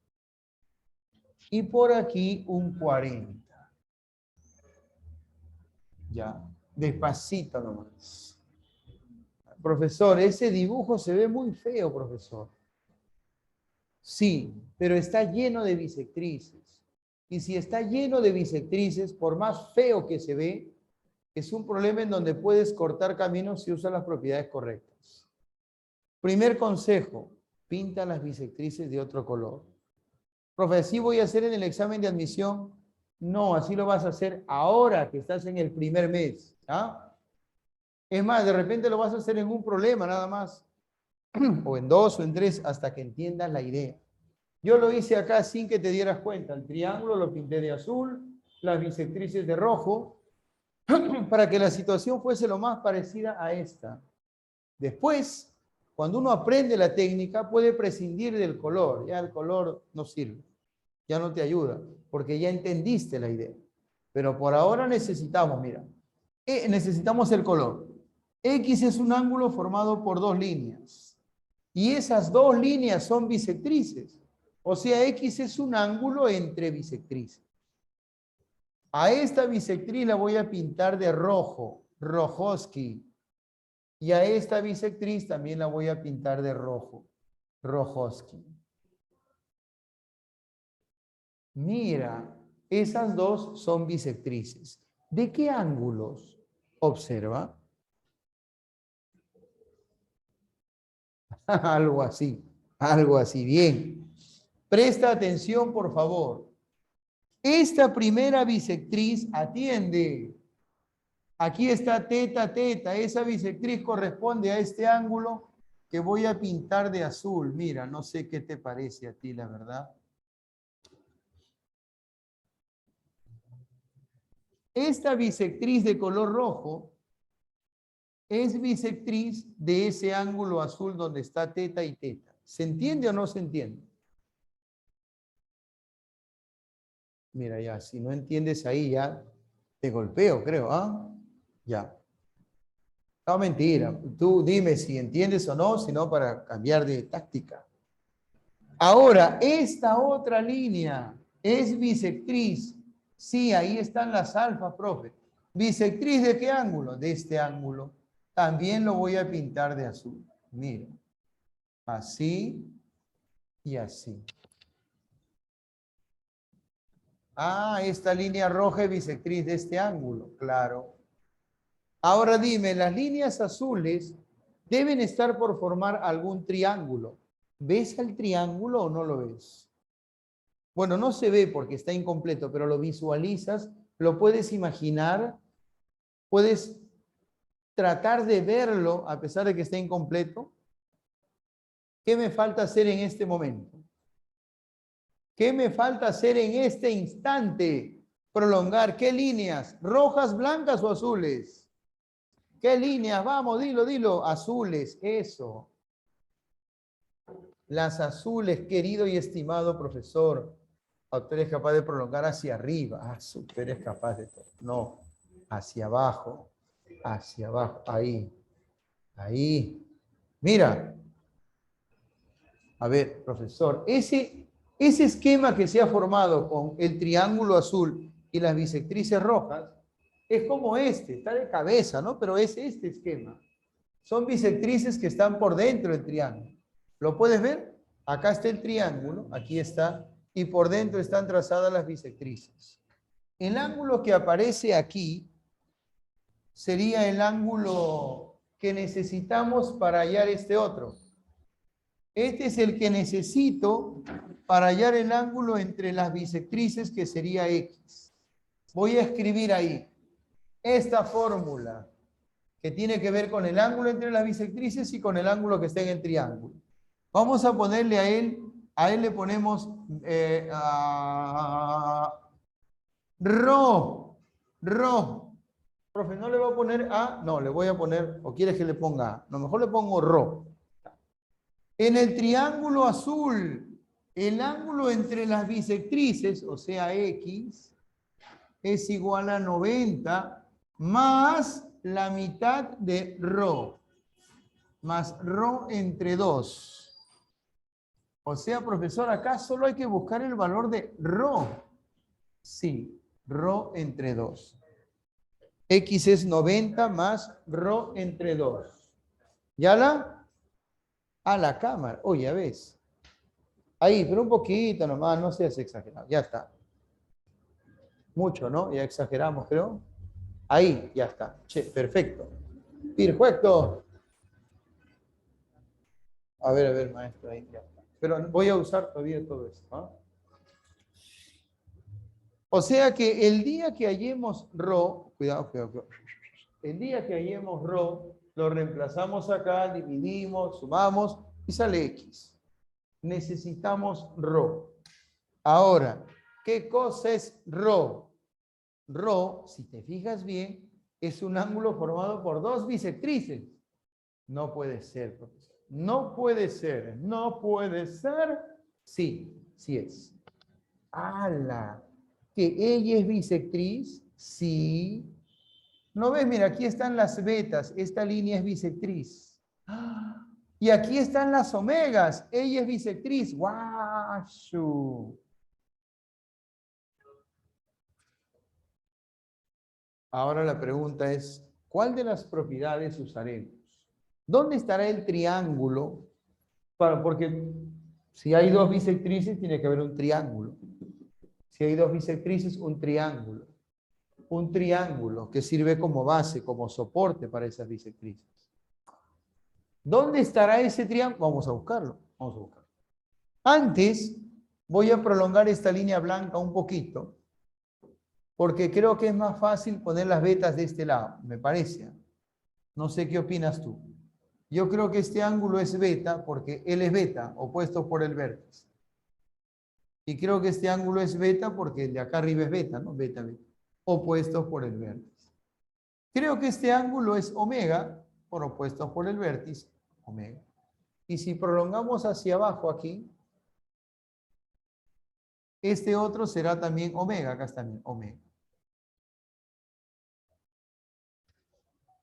Y por aquí un 40. Ya, despacito nomás. Profesor, ese dibujo se ve muy feo, profesor. Sí, pero está lleno de bisectrices. Y si está lleno de bisectrices, por más feo que se ve, es un problema en donde puedes cortar caminos si usas las propiedades correctas. Primer consejo, pinta las bisectrices de otro color. Profe, ¿así voy a hacer en el examen de admisión? No, así lo vas a hacer ahora que estás en el primer mes. ¿Ah? Es más, de repente lo vas a hacer en un problema nada más, o en 2 o en 3, hasta que entiendas la idea. Yo lo hice acá sin que te dieras cuenta. El triángulo lo pinté de azul, las bisectrices de rojo, para que la situación fuese lo más parecida a esta. Después, cuando uno aprende la técnica, puede prescindir del color. Ya el color no sirve, ya no te ayuda, porque ya entendiste la idea. Pero por ahora necesitamos, mira, necesitamos el color. X es un ángulo formado por dos líneas. Y esas dos líneas son bisectrices. O sea, X es un ángulo entre bisectrices. A esta bisectriz la voy a pintar de rojo, Rojowski. Y a esta bisectriz también la voy a pintar de rojo, Rojowski. Mira, esas dos son bisectrices. ¿De qué ángulos? Observa. Algo así, bien. Presta atención, por favor. Esta primera bisectriz atiende. Aquí está teta, teta. Esa bisectriz corresponde a este ángulo que voy a pintar de azul. Mira, no sé qué te parece a ti, la verdad. Esta bisectriz de color rojo es bisectriz de ese ángulo azul donde está teta y teta. ¿Se entiende o no se entiende? Mira, ya, si no entiendes ahí, ya te golpeo, creo, ¿ah? Ya. No, mentira. Tú dime si entiendes o no, si no para cambiar de táctica. Ahora, esta otra línea es bisectriz. Sí, ahí están las alfas, profe. ¿Bisectriz de qué ángulo? De este ángulo. También lo voy a pintar de azul. Mira. Así y así. Ah, esta línea roja es bisectriz de este ángulo. Claro. Ahora dime, las líneas azules deben estar por formar algún triángulo. ¿Ves el triángulo o no lo ves? Bueno, no se ve porque está incompleto, pero lo visualizas, lo puedes imaginar, puedes tratar de verlo a pesar de que está incompleto. ¿Qué me falta hacer en este momento? ¿Qué me falta hacer en este instante? Prolongar. ¿Qué líneas? ¿Rojas, blancas o azules? ¿Qué líneas? Vamos, dilo, dilo. Azules, eso. Las azules, querido y estimado profesor. Usted es capaz de prolongar hacia arriba. Ah, usted es capaz de todo. No, hacia abajo. Hacia abajo. Ahí. Ahí. Mira. A ver, profesor. Ese esquema que se ha formado con el triángulo azul y las bisectrices rojas es como este. Está de cabeza, ¿no? Pero es este esquema. Son bisectrices que están por dentro del triángulo. ¿Lo puedes ver? Acá está el triángulo, aquí está, y por dentro están trazadas las bisectrices. El ángulo que aparece aquí sería el ángulo que necesitamos para hallar este otro. Este es el que necesito para hallar el ángulo entre las bisectrices, que sería X. Voy a escribir ahí esta fórmula que tiene que ver con el ángulo entre las bisectrices y con el ángulo que está en el triángulo. Vamos a ponerle a él le ponemos Rho. Profe, ¿no le voy a poner A? No, le voy a poner, ¿o quieres que le ponga A? No, mejor le pongo Rho. En el triángulo azul, el ángulo entre las bisectrices, o sea, X, es igual a 90 más la mitad de Rho, más Rho entre 2. O sea, profesor, acá solo hay que buscar el valor de Rho. Sí, Rho entre 2. X es 90 más Rho entre 2. ¿Ya la? A la cámara. Oh, ya ves. Ahí, pero un poquito nomás, no seas exagerado. Ya está. Mucho, ¿no? Ya exageramos, creo. Ahí, ya está. Che, perfecto. Perfecto. A ver, maestro, ahí ya está. Pero voy a usar todavía todo esto, ¿no? O sea que el día que hallemos Rho, cuidado. El día que hallemos Rho, lo reemplazamos acá, dividimos, sumamos y sale X. Necesitamos Rho. Ahora, ¿qué cosa es Rho? Rho, si te fijas bien, es un ángulo formado por dos bisectrices. No puede ser, profesor. No puede ser. No puede ser. Sí, sí es. ¡Hala! ¿Que ella es bisectriz? Sí. ¿No ves? Mira, aquí están las betas. Esta línea es bisectriz. ¡Ah! Y aquí están las omegas. Ella es bisectriz. ¡Guau! Ahora la pregunta es, ¿cuál de las propiedades usaremos? ¿Dónde estará el triángulo? Porque si hay dos bisectrices, tiene que haber un triángulo. Si hay dos bisectrices, un triángulo. Un triángulo que sirve como base, como soporte para esas bisectrices. ¿Dónde estará ese triángulo? Vamos a buscarlo. Vamos a buscarlo. Antes, voy a prolongar esta línea blanca un poquito, porque creo que es más fácil poner las vetas de este lado, me parece. No sé qué opinas tú. Yo creo que este ángulo es beta porque él es beta, opuesto por el vértice. Y creo que este ángulo es beta porque el de acá arriba es beta, ¿no? Beta, opuestos por el vértice. Creo que este ángulo es omega por opuestos por el vértice, omega. Y si prolongamos hacia abajo aquí, este otro será también omega, acá está también omega.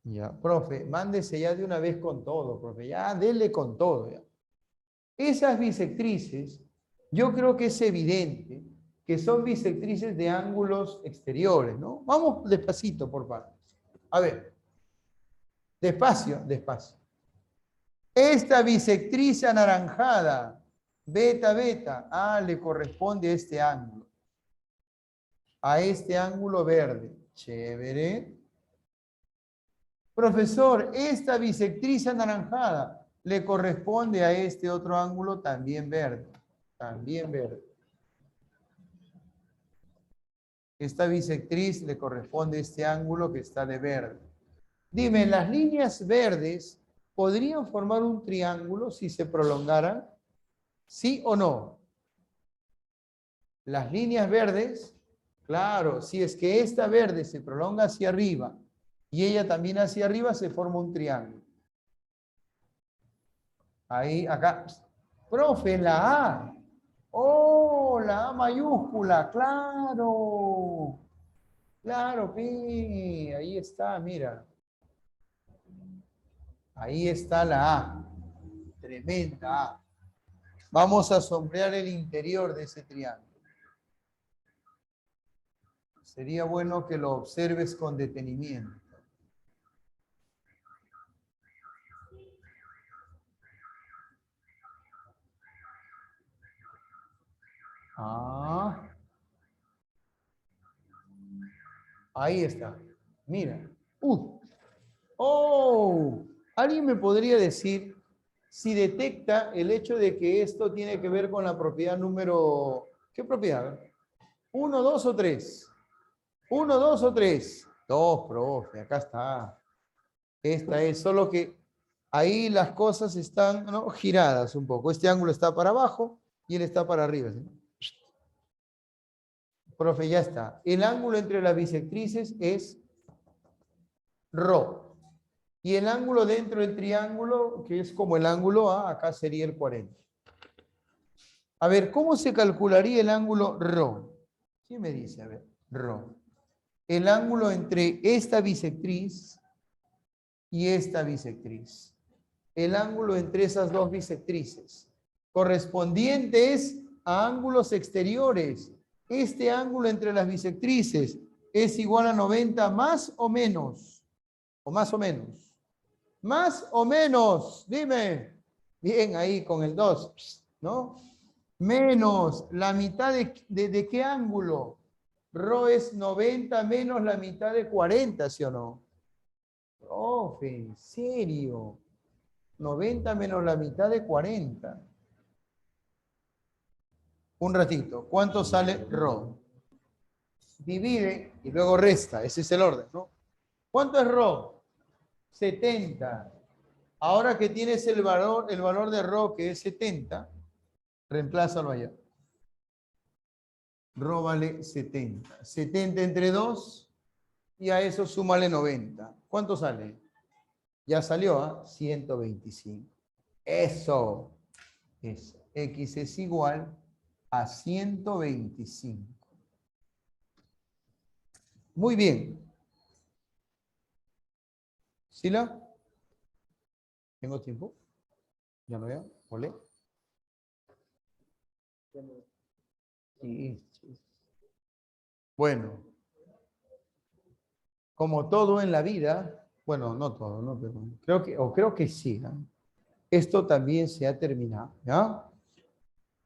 Ya, profe, mándese ya de una vez con todo, profe, ya dele con todo. Ya. Esas bisectrices, yo creo que es evidente que son bisectrices de ángulos exteriores, ¿no? Vamos despacito por partes. A ver, despacio, despacio. Esta bisectriz anaranjada, beta, beta, le corresponde a este ángulo. A este ángulo verde. Chévere. Profesor, esta bisectriz anaranjada le corresponde a este otro ángulo también verde. También verde. Esta bisectriz le corresponde a este ángulo que está de verde. Dime, ¿las líneas verdes podrían formar un triángulo si se prolongaran? ¿Sí o no? Las líneas verdes, claro, si es que esta verde se prolonga hacia arriba y ella también hacia arriba, se forma un triángulo. Ahí, acá. Profe, la A. Oh, la A mayúscula, claro. Claro, pi, ahí está, mira. Ahí está la A. Tremenda A. Vamos a sombrear el interior de ese triángulo. Sería bueno que lo observes con detenimiento. Ah. Ahí está. Mira. Oh. ¿Alguien me podría decir si detecta el hecho de que esto tiene que ver con la propiedad número... ¿Qué propiedad? ¿1, 2 o 3? 1, 2 o 3. 2, profe, acá está. Esta es, solo que ahí las cosas están, ¿no?, giradas un poco. Este ángulo está para abajo y él está para arriba. ¿Sí? Profe, ya está. El ángulo entre las bisectrices es ρ. Y el ángulo dentro del triángulo, que es como el ángulo A, acá sería el 40. A ver, ¿cómo se calcularía el ángulo ρ? ¿Quién me dice? A ver, ρ. El ángulo entre esta bisectriz y esta bisectriz. El ángulo entre esas dos bisectrices. Correspondientes a ángulos exteriores. Este ángulo entre las bisectrices es igual a 90 más o menos. O más o menos. Más o menos. Dime. Bien, ahí con el 2. ¿No? Menos la mitad de qué ángulo. Rho es 90 menos la mitad de 40, ¿sí o no? Profe, ¿en serio? 90 menos la mitad de 40. Un ratito. ¿Cuánto sale ρ? Divide y luego resta. Ese es el orden, ¿no? ¿Cuánto es ρ? 70. Ahora que tienes el valor de ρ, que es 70, reemplázalo allá. Ρ vale 70. 70 entre 2 y a eso súmale 90. ¿Cuánto sale? Ya salió, ¿ah? 125. Eso. X es igual a 125. Muy bien. ¿Sila? ¿Tengo tiempo? ¿Ya no veo? ¿Olé? Sí. Bueno. Como todo en la vida, bueno, no todo, ¿no? Pero creo que sí, ¿no? Esto también se ha terminado, ¿ya?